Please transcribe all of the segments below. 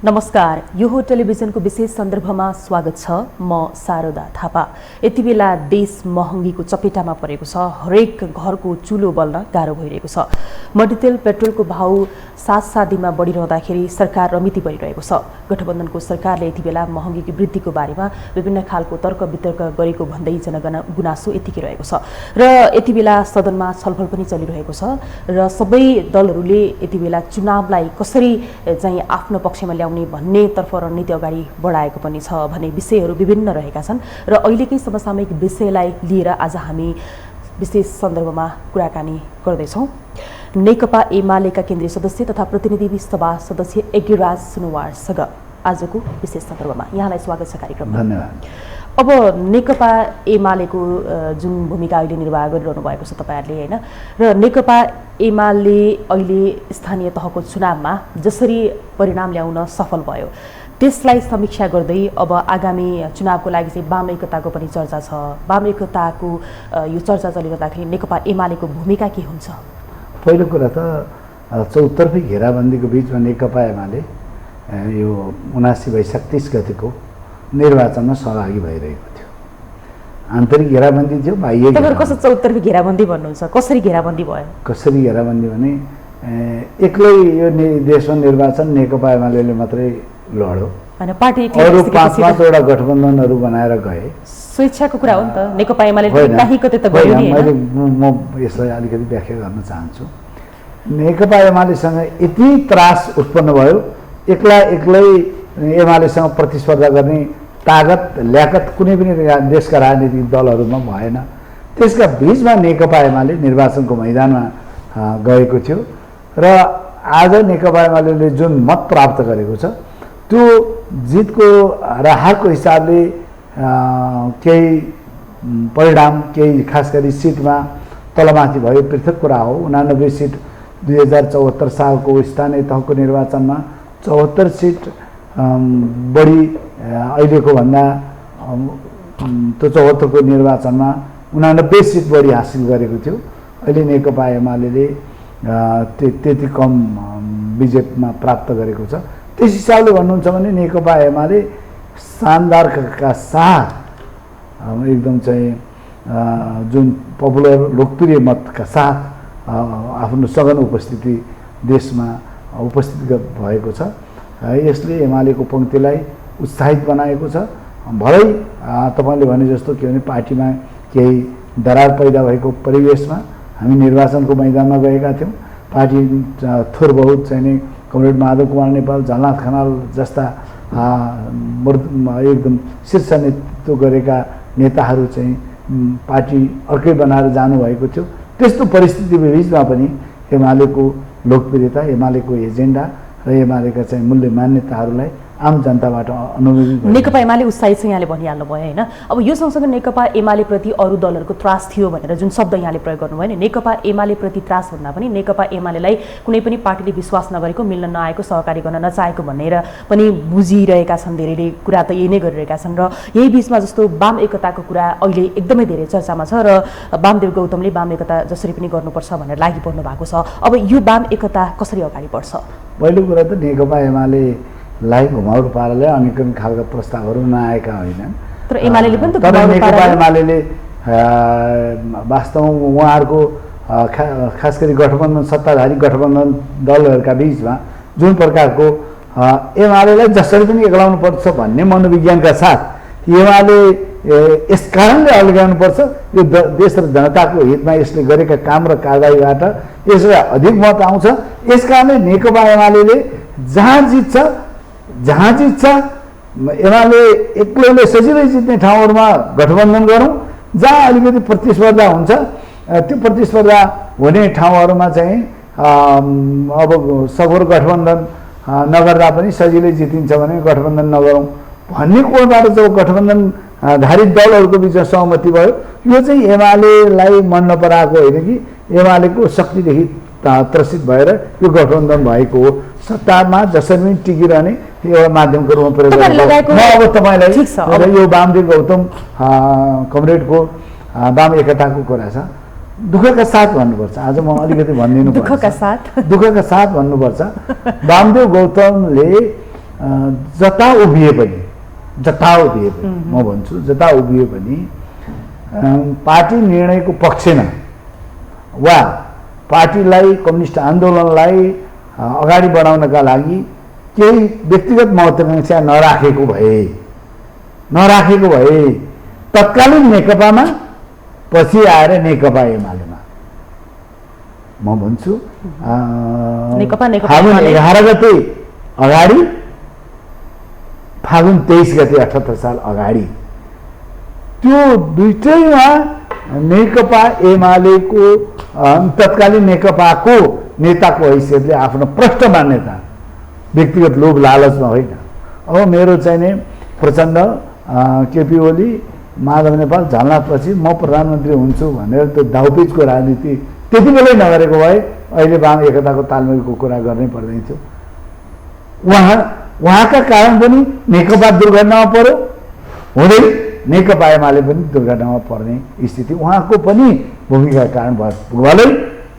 नमस्कार, यो हो टेलिभिजनको विशेष सन्दर्भमा स्वागत छ। म शारदा थापा। यति बेला देश महँगीको चपेटामा परेको छ। हरेक घरको चुलो बल्न गाह्रो भइरहेको छ। मट्टीतेल पेट्रोलको भाउ साथसाथीमा बढिरहँदाखेरि सरकार रमिती गरिरहेको छ। गठबन्धनको सरकारले यति बेला महँगीको वृद्धिको बारेमा विभिन्न खालको तर्क वितर्क गरेको भन्दै जनगुनासो यतिकै रहेको छ र यति बेला सदनमा छलफल पनि चलिरहेको छ र सबै दलहरूले यति बेला चुनावलाई कसरी चाहिँ आफ्नो पक्षमा ल्याउने भन्नेतर्फ रणनीति अगाडि बढाएको पनि छ भने विषयहरू विभिन्न रहेका छन् र अहिलेकै समसामयिक विषयलाई लिएर आज हामी विशेष सन्दर्भमा कुराकानी गर्दैछौँ। नेकपा एमालेका केन्द्रीय सदस्य तथा प्रतिनिधि सभा सदस्य यज्ञराज सुनुवारसँग आजको विशेष सन्दर्भमा यहाँलाई स्वागत छ कार्यक्रममा। धन्यवाद। अब नेकपा एमालेको जुन भूमिका अहिले निर्वाह गरिरहनु भएको छ तपाईहरुले हैन, र नेकपा एमाले अहिले स्थानीय तहको चुनावमा जसरी परिणाम ल्याउन सफल भयो त्यसलाई समीक्षा गर्दै अब आगामी चुनावको लागि चाहिँ वाम एकताको पनि चर्चा छ। वाम एकताको यो चर्चा चलिरहँदाखेरि नेकपा एमालेको भूमिका के हुन्छ? पहिलो कुरा त चौतर्फी घेराबन्दीको बीचमा नेकपा एमाले यो 79 वैशाख 30 गतेको निर्वाचनमा सहभागी भइरहेको थियो। आन्तरिक घेराबन्दी थियो, बाह्य तपाईहरु कसरी चौतर्फी घेराबन्दी भन्नुहुन्छ? कसरी घेराबन्दी भयो? कसरी घेराबन्दी भने एक्लै यो देशमा निर्वाचन नेकपा एमालेले मात्रै लड्यो हैन, पार्टी अरु 5-5वटा गठबन्धनहरु बनाएर गए। स्वेच्छाको कुरा हो नि त। नेकपा एमाले कहीँ कतै त गयो नि हैन। म यसलाई अलिकति व्याख्या गर्न चाहन्छु। नेकपा एमालेसँग यति त्रास उत्पन्न भयो, एक्लै एमालेसँग प्रतिस्पर्धा गर्ने तागत ल्याकत कुनै पनि देशका राजनीतिक दलहरूमा भएन। त्यसका बीचमा नेकपा एमाले निर्वाचनको मैदानमा गएको थियो र आज नेकपा एमाले जुन मत प्राप्त गरेको छ त्यो जितको र हारको हिसाबले केही परिणाम केही खास गरी सिटमा तलमाथि भयो पृथक कुरा हो। 89 सिट 2074 सालको स्थानीय तहको निर्वाचनमा 74 सिट बढी अहिलेको भन्दा त्यो 74 को निर्वाचनमा 89 सिट बढी हासिल गरेको थियो। अहिले नेकपा एमाले त्यति कम विजयमा प्राप्त गरेको छ। त्यस हिसाबले भन्नुहुन्छ भने नेकपा एमाले शानदारका साथ एकदम चाहिँ जुन पपुलर लोकप्रिय मतका साथ आफ्नो सघन उपस्थिति देशमा उपस्थित भएको छ। यसले एमालेको पंक्तिलाई उत्साहित बनाएको छ। भरै तपाईले भने जस्तो के भने पार्टीमा केही दरार पैदा भएको परिवेशमा हामी निर्वाचनको मैदानमा गएका थियौं। पार्टी थोर बहुत चाहिँ कमरेड माधव कुमार नेपाल, झलनाथ खनाल जस्ता एकदम शीर्ष नेतृत्व गरेका नेताहरू चाहिँ पार्टी अर्कै बनाएर जानुभएको थियो। त्यस्तो परिस्थिति बीचमा पनि एमालेको लोकप्रियता, एमालेको एजेन्डा र एमालेका चाहिँ मूल्य मान्यताहरूलाई आम जनताबाट अनुमोदित भयो। नेकपा एमाले उत्साहित छ यहाँले भनिहाल्नु भयो हैन। अब यो सँगसँगै नेकपा एमाले प्रति अरु दलहरुको त्रास थियो भनेर जुन शब्द यहाँले प्रयोग गर्नुभयो नि, नेकपा एमाले प्रति त्रास भन्दा पनि नेकपा एमालेलाई कुनै पनि पार्टीले विश्वास नगरेको, मिल्न नआएको, सहकारी गर्न नचाहेको भनेर पनि बुझिरहेका छन्। धेरैले कुरा त यही नै गरिरहेका छन् र यही बीचमा जस्तो वाम एकताको कुरा अहिले एकदमै धेरै चर्चामा छ र वामदेव गौतमले वाम एकता जसरी पनि गर्नुपर्छ भनेर लागि पर्नु भएको छ। अब यो वाम एकता कसरी अगाडि बढ्छ? पहिलो कुरा त नेकपा एमाले लाई घुमाउरो पाराले अनेक खालका प्रस्तावहरू नआएका होइनन्। तर एमालेले पनि त नेकपा एमाले वास्तवमा उहाँहरूको खास गरी गठबन्धन सत्ताधारी गठबन्धन दलहरूका बीचमा जुन प्रकारको एमालेलाई जसरी पनि एक्लाउनु पर्छ भन्ने मनोविज्ञानका साथ एमाले यस कारणले अल्गाउनु पर्छ, यो देश र जनताको हितमा यसले गरेका काम र कारबाहीबाट यसलाई अधिक मत आउँछ। यसकारणले नेकपा एमाले जहाँ जित्छ एमाले एक्लैले सजिलै जित्ने ठाउँहरूमा गठबन्धन गरौँ, जहाँ अलिकति प्रतिस्पर्धा हुन्छ त्यो प्रतिस्पर्धा हुने ठाउँहरूमा चाहिँ अब सगोर गठबन्धन नगर्दा पनि सजिलै जितिन्छ भने गठबन्धन नगरौँ भन्ने कोणबाट जब गठबन्धन धारित दलहरूको बिचमा सहमति भयो। यो चाहिँ एमालेलाई मन नपराएको होइन कि एमालेको शक्तिदेखि त्रसित भएर यो गठबन्धन भएको हो। सत्तामा जसरी पनि टिकिरहने एउटा माध्यमको रूपमा प्रयोग गरेको। म अब तपाईलाई यो वामदेव गौतम कमरेडको वाम एकताको कुरा छ, दुःखका साथ भन्नुपर्छ। आज म अलिकति भनिदिनु पर्छ, दुःखका साथ भन्नुपर्छ। वामदेव गौतमले जता उभिए पनि म भन्छु जता उभिए पनि पार्टी निर्णयको पक्षमा वा पार्टीलाई कम्युनिस्ट आन्दोलनलाई अगाडि बढाउनका लागि केही व्यक्तिगत महत्त्वाकांक्षा नराखेको भए तत्कालीन नेकपामा पछि आएर नेकपा एमालेमा म भन्छु फागुन 11 गते अगाडि फागुन 23 गते 78 साल अगाडि त्यो दुईटैमा नेकपा एमालेको तत्कालीन नेकपाको नेताको हैसियतले आफ्नो प्रष्ट मान्यता व्यक्तिगत लोभ लालचमा होइन अब मेरो चाहिँ नि प्रचण्ड केपी ओली माधव नेपाल झलनाथपछि म प्रधानमन्त्री हुन्छु भनेर त्यो दाउपेचको राजनीति त्यति बेलै नगरेको भए अहिले वाम एकताको तालमेलको कुरा गर्नै पर्दैन थियो उहाँका कारण पनि नेकपा दुर्घटनामा पर्यो हुँदै नेकपा एमाले पनि दुर्घटनामा पर्ने स्थिति उहाँको पनि भूमिका कारण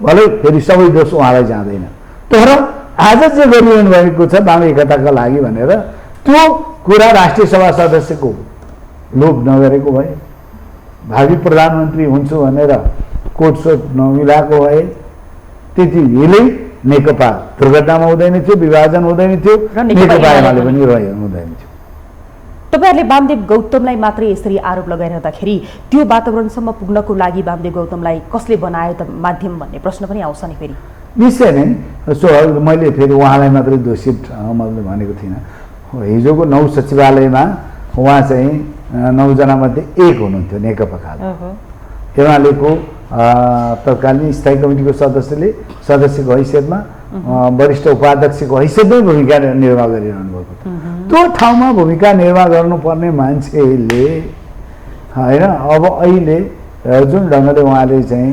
भलै फेरि सबै दोष उहाँलाई जाँदैन तर आज जे गरिरहनु भएको छ वाम एकताका लागि भनेर त्यो कुरा राष्ट्रिय सभा सदस्यको लोभ नगरेको भए भावी प्रधानमन्त्री हुन्छु भनेर कोटसोट नमिलाएको भए त्यति बेलै नेकपा दुर्घटनामा हुँदैन थियो विभाजन हुँदैन थियो नेकपा एमाले पनि हुँदैन थियो तपाईहरुले वामदेव गौतमलाई मात्रै यसरी आरोप लगाइरहँदाखेरि त्यो वातावरणसम्म पुग्नको लागि वामदेव गौतमलाई कसले बनायो त माध्यम भन्ने प्रश्न पनि आउँछ नि फेरि निश्चय नै सो मैले फेरि उहाँलाई मात्रै दोषित मैले भनेको थिइनँ हिजोको 9 सचिवालयमा उहाँ चाहिँ 9 जना मध्ये एक हुनुहुन्थ्यो नेकपाका एमालेको तत्कालीन स्थायी कमिटीको सदस्यको हैसियतमा वरिष्ठ उपाध्यक्षको हैसियतमै भूमिका निर्वाह गरिरहनु भएको थियो त्यो ठाउँमा भूमिका निर्वाह गर्नुपर्ने मान्छेले होइन अब अहिले जुन ढङ्गले उहाँले चाहिँ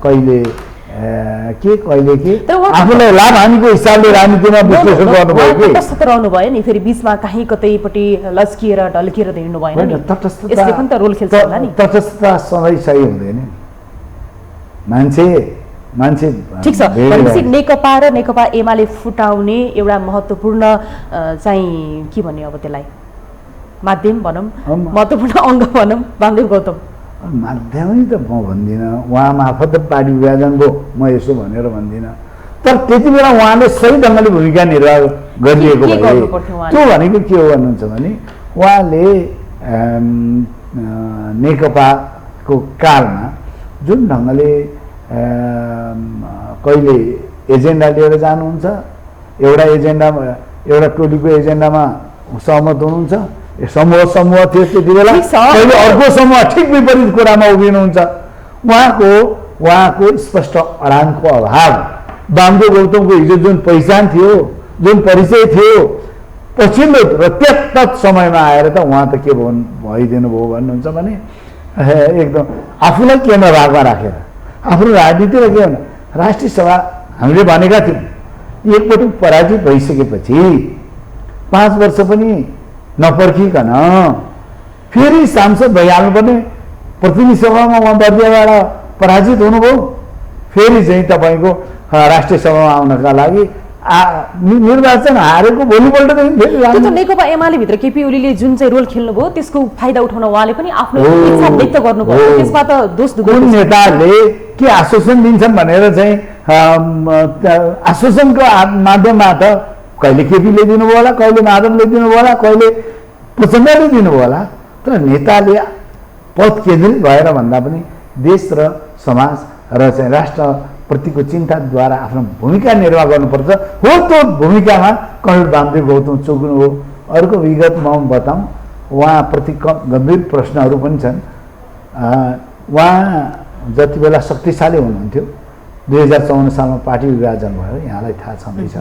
कहिले के आफूलाई लाभ हानिको हिसाबले राजनीतिमा विश्लेषण गर्नुभयो कि तटस्थ रहनु भयो नि फेरि बीचमा कहीँ कतैपट्टि लस्किएर ढल्किएर हिँड्नु भएन नि यसले पनि त रोल खेल्छ होला नि तटस्थता सधैँ सही हुँदैन मान्छे ठिक छ भनेपछि नेकपा र नेकपा एमाले फुटाउने एउटा महत्त्वपूर्ण चाहिँ के भन्ने अब त्यसलाई माध्यम भनौँ महत्त्वपूर्ण अङ्ग भनौँ वामदेव गौतम माध्यमै त म भन्दिनँ उहाँ मार्फत पार्टी विभाजन भयो म यसो भनेर भन्दिनँ तर त्यति बेला उहाँले सही ढङ्गले भूमिका निर्वाह गरिएको भए त्यो भनेको के हो भन्नुहुन्छ भने उहाँले नेकपाको कालमा जुन ढङ्गले कहिले एजेन्डा लिएर जानुहुन्छ एउटा टोलीको एजेन्डामा सहमत हुनुहुन्छ समूह थियो त्यति बेला कहिले अर्को समूह ठिक विपरीत कुरामा उभिनुहुन्छ उहाँको स्पष्ट अडानको अभाव वामदेव गौतमको हिजो जुन पहिचान थियो जुन परिचय थियो पछिल्लो र त्यत समयमा आएर त उहाँ त के भइदिनु भयो भन्नुहुन्छ भने एकदम आफूलाई केन्द्र भागमा राखेर आफ्नो राजनीतिलाई के भन्नु राष्ट्रिय सभा हामीले भनेका थियौँ एकपटक पराजित भइसकेपछि 5 वर्ष पनि नपर्खिकन फेरि सांसद भइहाल्नुपर्ने प्रतिनिधि सभामा उहाँ बर्दियाबाट पराजित हुनुभयो फेरि चाहिँ तपाईँको राष्ट्रिय सभामा आउनका लागि निर्वाचन हारेको भोलिपल्टदेखि फेरि नेकपा एमाले भित्र केपी ओलीले जुन चाहिँ रोल खेल्नुभयो त्यसको फाइदा उठाउन उहाँले पनि आफ्नो इच्छा व्यक्त गर्नुभयो त्यसमा त दोष कुन नेताले के आश्वासन दिन्छन् भनेर चाहिँ आश्वासनको माध्यमबाट कहिले केपीले दिनुभयो होला कहिले माधवले दिनुभयो होला कहिले प्रचण्डले दिनुभयो होला तर नेताले पद केन्द्रित भएर भन्दा पनि देश र समाज र चाहिँ राष्ट्रप्रतिको चिन्ताद्वारा आफ्नो भूमिका निर्वाह गर्नुपर्छ हो त्यो भूमिकामा कमरेड वामदेव गौतम चुक्नु हो अर्को विगत म बताउँ उहाँप्रति गम्भीर प्रश्नहरू पनि छन् उहाँ जति बेला शक्तिशाली हुनुहुन्थ्यो 2054 सालमा पार्टी विभाजन भयो यहाँलाई थाहा छँदैछ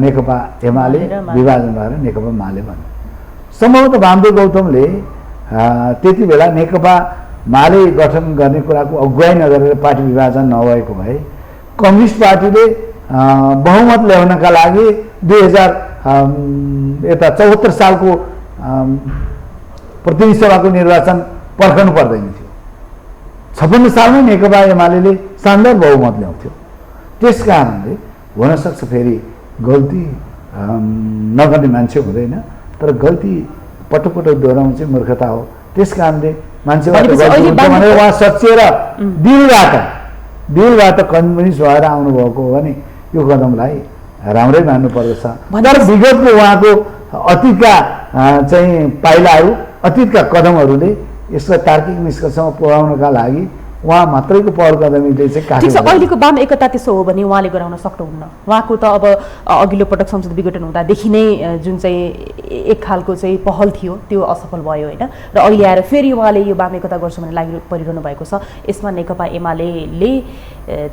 नेकपा एमाले विभाजन भएर नेकपा माले भन्यो सम्भवतः वामदेव गौतमले त्यति बेला नेकपा माले गठन गर्ने कुराको अगुवाई नगरेर पार्टी विभाजन नभएको भए कम्युनिस्ट पार्टीले बहुमत ल्याउनका लागि 2074 सालको प्रतिनिधि सभाको निर्वाचन पर्खनु पर्दैन थियो 56 सालमै नेकपा एमाले शानदार बहुमत ल्याउँथ्यो त्यस कारणले हुनसक्छ फेरि गल्ती नगर्ने मान्छे हुँदैन, तर गल्ती पटक पटक दोहोऱ्याउनु चाहिँ मूर्खता हो। त्यस कारणले मान्छेबाट गल्ती हुन्छ भनेर उहाँ सचिएर दिलबाट कम्युनिस्ट भएर आउनुभएको हो भने यो कदमलाई राम्रै मान्नुपर्दछ। तर विगतको उहाँको अतीतका चाहिँ पाइलाहरू, अतीतका कदमहरूले यसलाई तार्किक निष्कर्षमा पुर्याउनका लागि उहाँ मात्रैको पहल कदमीले चाहिँ ठिक छ। अहिलेको वाम एकता त्यसो हो भने उहाँले गराउन सक्नुहुन्न। उहाँको त अब अघिल्लो पटक संसद विघटन हुँदादेखि नै जुन चाहिँ एक खालको चाहिँ पहल थियो त्यो असफल भयो होइन, र अहिले आएर फेरि उहाँले यो वाम एकता गर्छु भने लागि परिरहनु भएको छ। यसमा नेकपा एमाले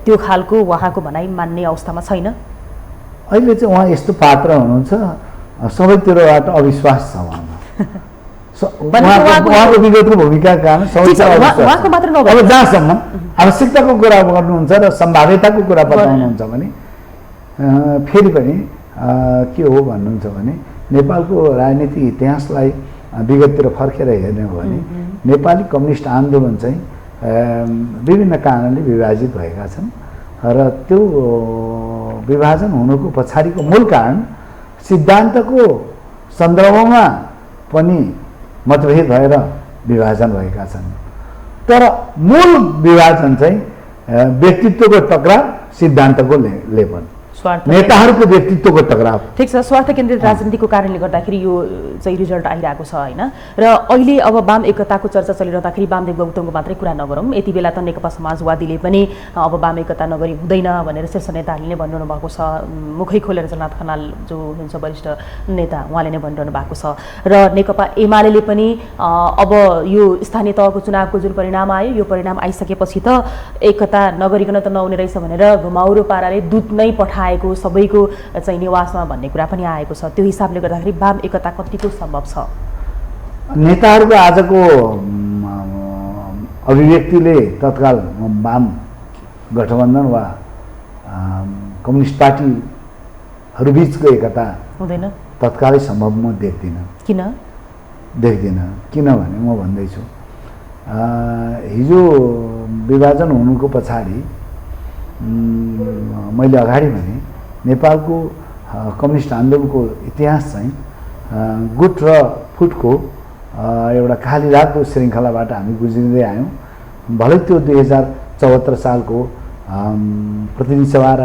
त्यो खालको उहाँको भनाइ मान्ने अवस्थामा छैन। अहिले चाहिँ उहाँ यस्तो पात्र हुनुहुन्छ, सबैतिरबाट अविश्वास छ उहाँमा। उहाँको विगतको भूमिका कारण उहाँको मात्र नभएर अब जहाँसम्म आवश्यकताको कुरा गर्नुहुन्छ र सम्भाव्यताको कुरा बताउनुहुन्छ भने फेरि पनि के हो भन्नुहुन्छ भने नेपालको राजनीतिक इतिहासलाई विगततिर फर्केर हेर्ने हो भने नेपाली कम्युनिस्ट आन्दोलन चाहिँ विभिन्न कारणले विभाजित भएका छन् र त्यो विभाजन हुनुको पछाडिको मूल कारण सिद्धान्तको सन्दर्भमा पनि मतभेद भएर विभाजन भएका छन्। तर मूल विभाजन चाहिँ व्यक्तित्वको टकराव, सिद्धान्तको लेपन, नेताहरूको व्यक्तित्वको टकराव। ठिक छ। स्वार्थ केन्द्रित राजनीतिको कारणले गर्दाखेरि यो चाहिँ रिजल्ट आइरहेको छ होइन। र अहिले अब वाम एकताको चर्चा चलिरहँदाखेरि वामदेव गौतमको मात्रै कुरा नगरौँ, यति बेला त नेकपा समाजवादीले पनि अब वाम एकता नगरी हुँदैन भनेर शीर्ष नेताहरूले नै भनिरहनु भएको छ। मुखै खोलेर जलनाथ खनाल जो हुनुहुन्छ वरिष्ठ नेता उहाँले नै भनिरहनु भएको छ। र नेकपा एमाले पनि अब यो स्थानीय तहको चुनावको जुन परिणाम आयो, यो परिणाम आइसकेपछि त एकता नगरिकन त नहुने रहेछ भनेर घुमाउरो पाराले दूत नै पठाए सबैको चाहिँ निवासमा भन्ने कुरा पनि आएको छ। त्यो हिसाबले गर्दाखेरि वाम एकता कतिको सम्भव छ? नेताहरूको आजको अभिव्यक्तिले तत्काल वाम गठबन्धन वा कम्युनिस्ट पार्टीहरूबीचको एकता हुँदैन, तत्कालै सम्भव म देख्दिनँ। देख्दिनँ किनभने म भन्दैछु हिजो विभाजन हुनुको पछाडि मैले अगाडि भने नेपालको कम्युनिस्ट आन्दोलनको इतिहास चाहिँ गुट र फुटको एउटा खाली लाग्दो श्रृङ्खलाबाट हामी गुज्रिँदै आयौँ। भलै त्यो 2074 सालको प्रतिनिधि सभा र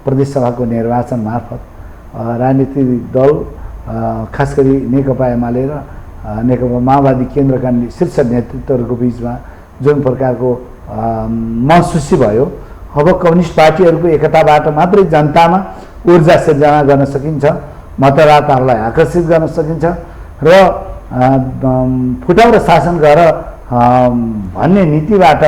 प्रदेश सभाको निर्वाचन मार्फत राजनीतिक दल खास गरी नेकपा एमाले र नेकपा माओवादी केन्द्रका शीर्ष नेतृत्वहरूको बिचमा जुन प्रकारको महसुसी भयो, अब कम्युनिस्ट पार्टीहरूको एकताबाट मात्रै जनतामा ऊर्जा सिर्जना गर्न सकिन्छ, मतदाताहरूलाई आकर्षित गर्न सकिन्छ र फुटाउरो शासन गर भन्ने नीतिबाट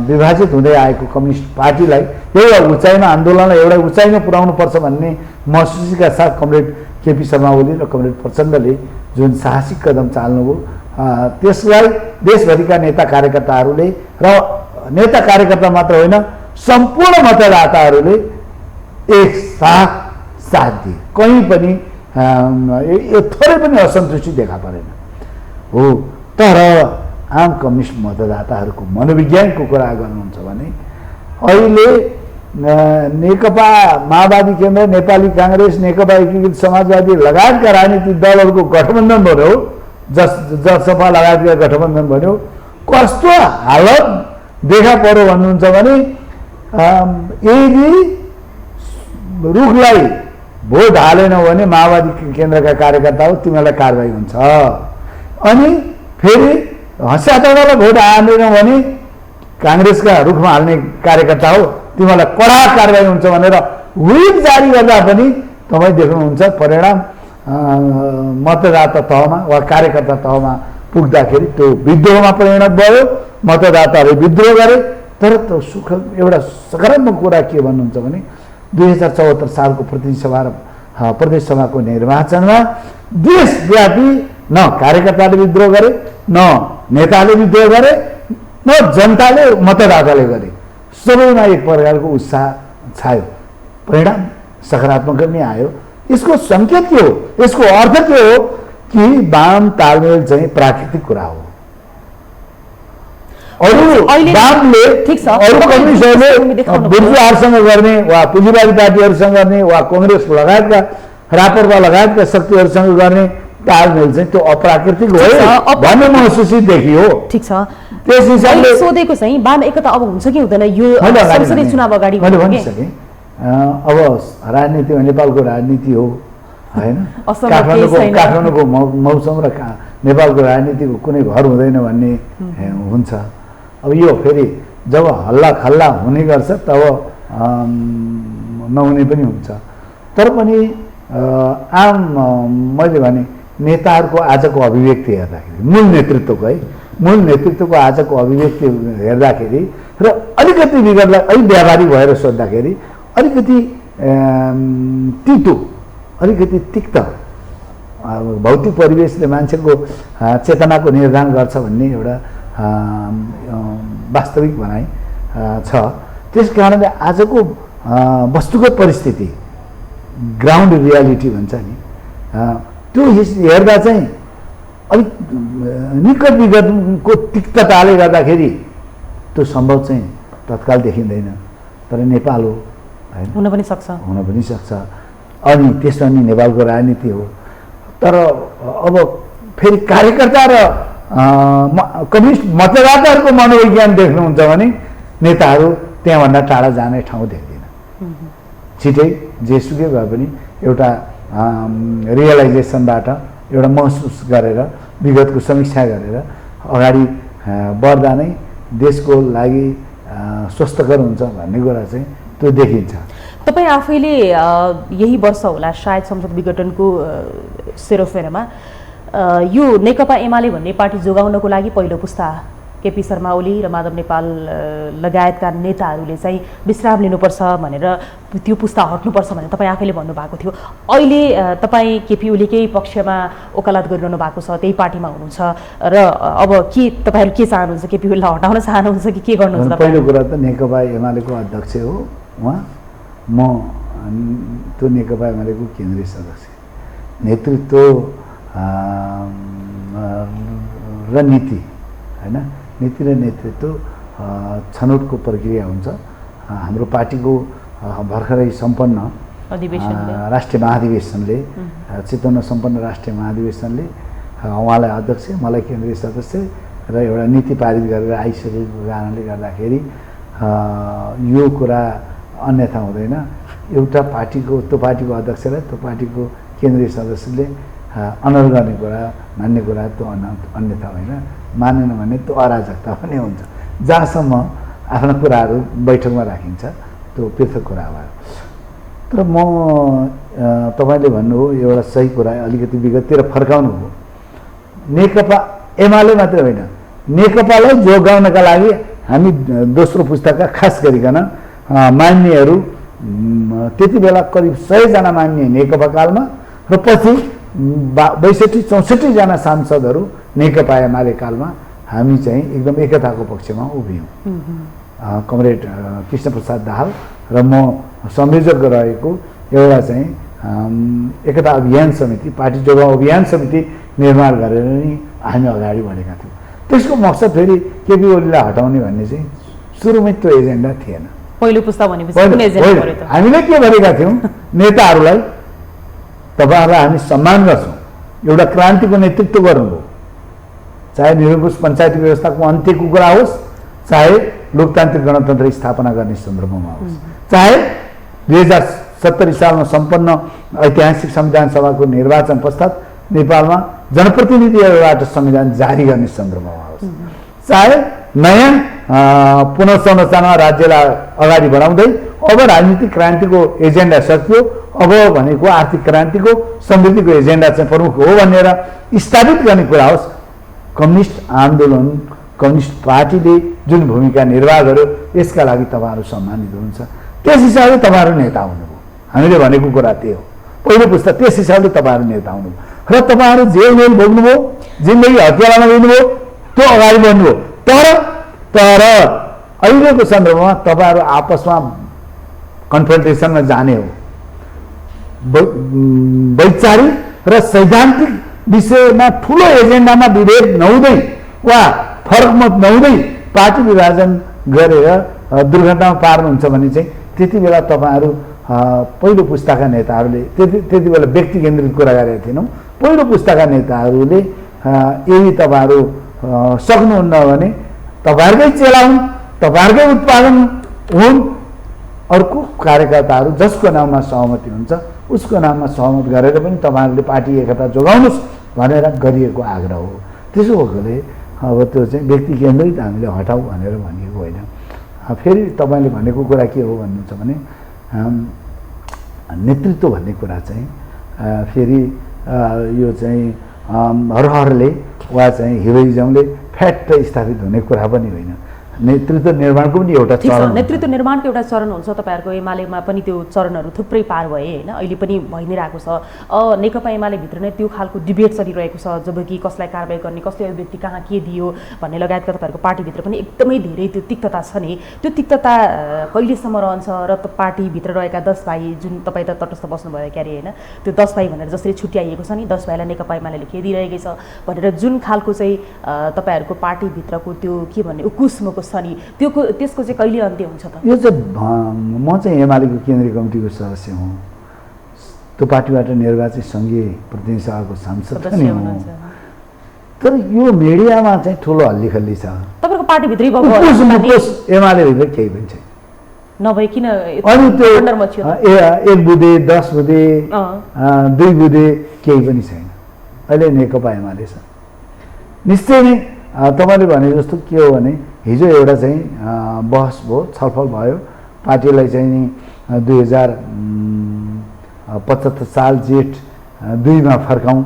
विभाजित हुँदै आएको कम्युनिस्ट पार्टीलाई एउटा उचाइमा, आन्दोलनलाई एउटा उचाइमा पुर्याउनुपर्छ भन्ने महसुसीका साथ कमरेड केपी शर्मा ओली र कमरेड प्रचण्डले जुन साहसिक कदम चाल्नुभयो, त्यसलाई देशभरिका नेता कार्यकर्ताहरूले र नेता कार्यकर्ता मात्र होइन सम्पूर्ण मतदाताहरूले एक साथ दिए। कहीँ पनि थोरै पनि असन्तुष्टि देखा परेन हो। तर आम कम्युनिस्ट मतदाताहरूको मनोविज्ञानको कुरा गर्नुहुन्छ भने अहिले नेकपा माओवादी केन्द्र, नेपाली काङ्ग्रेस, नेकपा एकीकृत समाजवादी लगायतका राजनीतिक दलहरूको गठबन्धन बन्यो, जसपा लगायतका गठबन्धन बन्यो, कस्तो हालत देखा पर्यो भन्नुहुन्छ भने यदि रुखलाई भोट हालेनौ भने माओवादी केन्द्रका कार्यकर्ता हो तिमीलाई कारबाही हुन्छ, अनि फेरि हँस्यातोडालाई भोट हालेनौ भने काङ्ग्रेसका रुखमा हाल्ने कार्यकर्ता हो तिमीलाई कडा कारबाही हुन्छ भनेर व्हिप जारी गर्दा पनि तपाईँ देख्नुहुन्छ परिणाम मतदाता तहमा वा कार्यकर्ता तहमा पुग्दाखेरि त्यो विद्रोहमा परिणत भयो। मतदाताहरूले विद्रोह गरे। तर त्यो सुख एउटा सकारात्मक कुरा के भन्नुहुन्छ भने 2074 सालको प्रतिनिधि सभा र प्रदेश सभाको निर्वाचनमा देशव्यापी न कार्यकर्ताले विद्रोह गरे, न नेताले विद्रोह गरे, न जनताले मतदाताले गरे, सबैमा एक प्रकारको उत्साह छायो। परिणाम सकारात्मक नै आयो। यसको सङ्केत के हो? यसको अर्थ के हो कि वाम तालमेल चाहिँ प्राकृतिक कुरा हो। बुर्जुआहरूसँग गर्ने वा पुँजीवादी पार्टीहरूसँग गर्ने वा कङ्ग्रेस लगायतका रापरपा लगायतका शक्तिहरूसँग गर्ने तालमेल चाहिँ त्यो अप्राकृतिक हो भन्ने महसुसी देखियो। ठिक छ, त्यस हिसाबले सोधेको चाहिँ वाम एकता अब हुन्छ कि हुँदैन यो संसदीय चुनाव अगाडि? मैले भनिसकेँ, अब राजनीति नेपालको राजनीति हो होइन, काठमाडौँको मौसम र नेपालको राजनीतिको कुनै भर हुँदैन भन्ने हुन्छ। अब यो फेरि जब हल्ला खल्ला हुने गर्छ तब नहुने पनि हुन्छ। तर पनि आम मैले भने नेताहरूको आजको अभिव्यक्ति हेर्दाखेरि मूल नेतृत्वको आजको अभिव्यक्ति हेर्दाखेरि र अलिकति विगतलाई अलिक व्यावहारिक भएर सोद्धाखेरि अलिकति तितो, अलिकति तिक्त भौतिक परिवेशले मान्छेको चेतनाको निर्धारण गर्छ भन्ने एउटा वास्तविक भनाइ छ। त्यस कारणले आजको वस्तुगत परिस्थिति, ग्राउन्ड रियालिटी भन्छ नि, त्यो हेर्दा चाहिँ अलिक निकट विगतको तिक्तताले गर्दाखेरि त्यो सम्भव चाहिँ तत्काल देखिँदैन। तर नेपाल हो होइन, हुन पनि सक्छ। अनि त्यसमा नि नेपालको राजनीति हो। तर अब फेरि कार्यकर्ता र कम्युनिस्ट मतदाताहरूको मनोविज्ञान देख्नुहुन्छ भने नेताहरू त्यहाँभन्दा टाढा जाने ठाउँ देख्दैन। छिटै जेसुकै भए पनि एउटा रियलाइजेसनबाट एउटा महसुस गरेर विगतको समीक्षा गरेर अगाडि बढ्दा नै देशको लागि स्वस्थकर हुन्छ भन्ने कुरा चाहिँ त्यो देखिन्छ। तपाईँ आफैले यही वर्ष होला सायद संसद विघटनको सेरोफेरोमा यो नेकपा एमाले भन्ने पार्टी जोगाउनको लागि पहिलो पुस्ता केपी शर्मा ओली र माधव नेपाल लगायतका नेताहरूले चाहिँ विश्राम लिनुपर्छ भनेर त्यो पुस्ता हट्नुपर्छ भनेर तपाईँ आफैले भन्नुभएको थियो। अहिले तपाईँ केपी ओलीकै पक्षमा वकालत गरिरहनु भएको छ, त्यही पार्टीमा हुनुहुन्छ र अब के तपाईँहरू के चाहनुहुन्छ? केपी ओलीलाई हटाउन चाहनुहुन्छ कि के गर्नुहुन्छ? पहिलो कुरा त नेकपा एमालेको अध्यक्ष हो उहाँ, म त्यो नेकपा एमालेको केन्द्रीय सदस्य। नेतृत्व र नीति होइन, नीति र नेतृत्व छनौटको प्रक्रिया हुन्छ। हाम्रो पार्टीको भर्खरै सम्पन्न राष्ट्रिय महाधिवेशनले, चितवन सम्पन्न राष्ट्रिय महाधिवेशनले उहाँलाई अध्यक्ष, मलाई केन्द्रीय सदस्य र एउटा नीति पारित गरेर आइसकेको कारणले गर्दाखेरि यो कुरा अन्यथा हुँदैन। एउटा पार्टीको, त्यो पार्टीको अध्यक्षलाई त्यो पार्टीको केन्द्रीय सदस्यले अनर गर्ने कुरा, मान्ने कुरा त्यो अन्यथा होइन। मानेन भने त्यो अराजकता पनि हुन्छ। जहाँसम्म आफ्ना कुराहरू बैठकमा राखिन्छ त्यो पृथक कुरा भयो। तर म तपाईँले भन्नुभयो एउटा सही कुरा, अलिकति विगततिर फर्काउनु हो। नेकपा एमाले मात्रै होइन, नेकपालाई जोगाउनका लागि हामी दोस्रो पुस्ताका खास गरिकन मान्यहरू त्यति बेला करिब 100 जना मान्य नेकपा कालमा र पछि 62-64 जना सांसदहरू नेकपा एमाले कालमा हामी चाहिँ एकदम एकताको पक्षमा उभियौँ। कमरेड कृष्णप्रसाद दाहाल र म संयोजक रहेको एउटा चाहिँ एकता अभियान समिति, पार्टी जोगाउँ अभियान समिति निर्माण गरेर नि हामी अगाडि बढेका थियौँ। त्यसको मकसद फेरि केपी ओलीलाई हटाउने भन्ने चाहिँ सुरुमै त्यो एजेन्डा थिएन। पहिलो पुस्ता भनेपछि कुन एजेन्डा पर्यो त? हामीले के भनेका थियौँ नेताहरूलाई, तपाईँहरूलाई हामी सम्मान गर्छौँ, एउटा क्रान्तिको नेतृत्व गर्नुभयो, चाहे निरङ्कुश पञ्चायती व्यवस्थाको अन्त्यको कुरा होस्, चाहे लोकतान्त्रिक गणतन्त्र स्थापना गर्ने सन्दर्भमा होस्, चाहे 2070 सालमा सम्पन्न ऐतिहासिक संविधान सभाको निर्वाचन पश्चात नेपालमा जनप्रतिनिधिहरूबाट संविधान जारी गर्ने सन्दर्भमा होस्, चाहे नयाँ पुनर्संरचना राज्यलाई अगाडि बढाउँदै अब राजनीतिक क्रान्तिको एजेन्डा सकियो, अब भनेको आर्थिक क्रान्तिको समृद्धिको एजेन्डा चाहिँ प्रमुख हो भनेर स्थापित गर्ने कुरा होस्, कम्युनिस्ट आन्दोलन, कम्युनिस्ट पार्टीले जुन भूमिका निर्वाह गर्यो यसका लागि तपाईँहरू सम्मानित हुनुहुन्छ। त्यस हिसाबले तपाईँहरू नेता हुनुभयो। हामीले भनेको कुरा त्यही हो। पहिलो पुस्ता त्यस हिसाबले तपाईँहरू नेता हुनुभयो र तपाईँहरू जेल भोग्नुभयो, जिन्दगी हत्यारामा दिनुभयो, त्यो अगाडि बढ्नुभयो। तर अहिलेको सन्दर्भमा तपाईँहरू आपसमा कन्फ्रन्टेसनमा जाने हो। वैचारिक र सैद्धान्तिक विषयमा ठुलो एजेन्डामा विभेद नहुँदै वा फरक मत नहुँदै पार्टी विभाजन गरेर दुर्घटनामा पार्नुहुन्छ भने चाहिँ त्यति बेला तपाईँहरू पहिलो पुस्ताका नेताहरूले त्यति बेला व्यक्ति केन्द्रित कुरा गरेका थिएनौँ। पहिलो पुस्ताका नेताहरूले यदि तपाईँहरू सक्नुहुन्न भने तपाईँहरूकै चेला हुन्, तपाईँहरूकै उत्पादन हुन्, अर्को कार्यकर्ताहरू जसको नाममा सहमति हुन्छ उसको नाममा सहमत गरेर पनि तपाईँहरूले पार्टी एकता जोगाउनुहोस् भनेर गरिएको आग्रह हो। त्यसो भएकोले अब त्यो चाहिँ व्यक्ति केन्द्रित हामीले हटाऊ भनेर भनिएको होइन। फेरि तपाईँले भनेको कुरा के हो भन्नुहुन्छ भने नेतृत्व भन्ने कुरा चाहिँ फेरि यो चाहिँ हरहरले वा चाहिँ हिरोइजमले फ्याट स्थापित हुने कुरा पनि होइन। नेतृत्व निर्माणको पनि एउटा चरण, नेतृत्व निर्माणको एउटा चरण हुन्छ। तपाईँहरूको एमालेमा पनि त्यो चरणहरू थुप्रै पार भए होइन, अहिले पनि भइ नै रहेको छ। नेकपा एमाले भित्र नै त्यो खालको डिबेट चलिरहेको छ, जब कि कसलाई कारबाही गर्ने, कसले व्यक्ति कहाँ के दियो भन्ने लगायतका तपाईँहरूको पार्टीभित्र पनि एकदमै धेरै त्यो तिक्तता छ नि। त्यो तिक्तता कहिलेसम्म रहन्छ र पार्टीभित्र रहेका 10 भाइ, जुन तपाईँ त तटस्थ बस्नुभयो क्यारे होइन, त्यो 10 भाइ भनेर जसरी छुट्याइएको छ नि, 10 भाइलाई नेकपा एमाले खेदिरहेकै छ भनेर जुन खालको चाहिँ तपाईँहरूको पार्टीभित्रको त्यो के भन्ने उकुसमुकुस छ नि, त्यसको चाहिँ कहिले अन्त्य हुन्छ त? यो चाहिँ म चाहिँ एमालेको केन्द्रीय कमिटीको सदस्य हुँ, त्यो पार्टीबाट निर्वाचित सङ्घीय प्रतिनिधि सभाको सांसद पनि हुँ। तर यो मिडियामा चाहिँ ठुलो हल्लीखल्ली छ। तपाईँको पार्टीभित्रै एमालेभित्र केही पनि छैन। नभए किन अनि त्यो 1 बुधे 10 बुधे 2 बुधे केही पनि छैन। अहिले नेकपा एमाले छ। निश्चय नै तपाईँले भने जस्तो के हो भने हिजो एउटा चाहिँ बहस भयो, छलफल भयो, पार्टीलाई चाहिँ नि 2075 साल जेठ 2 मा फर्काउँ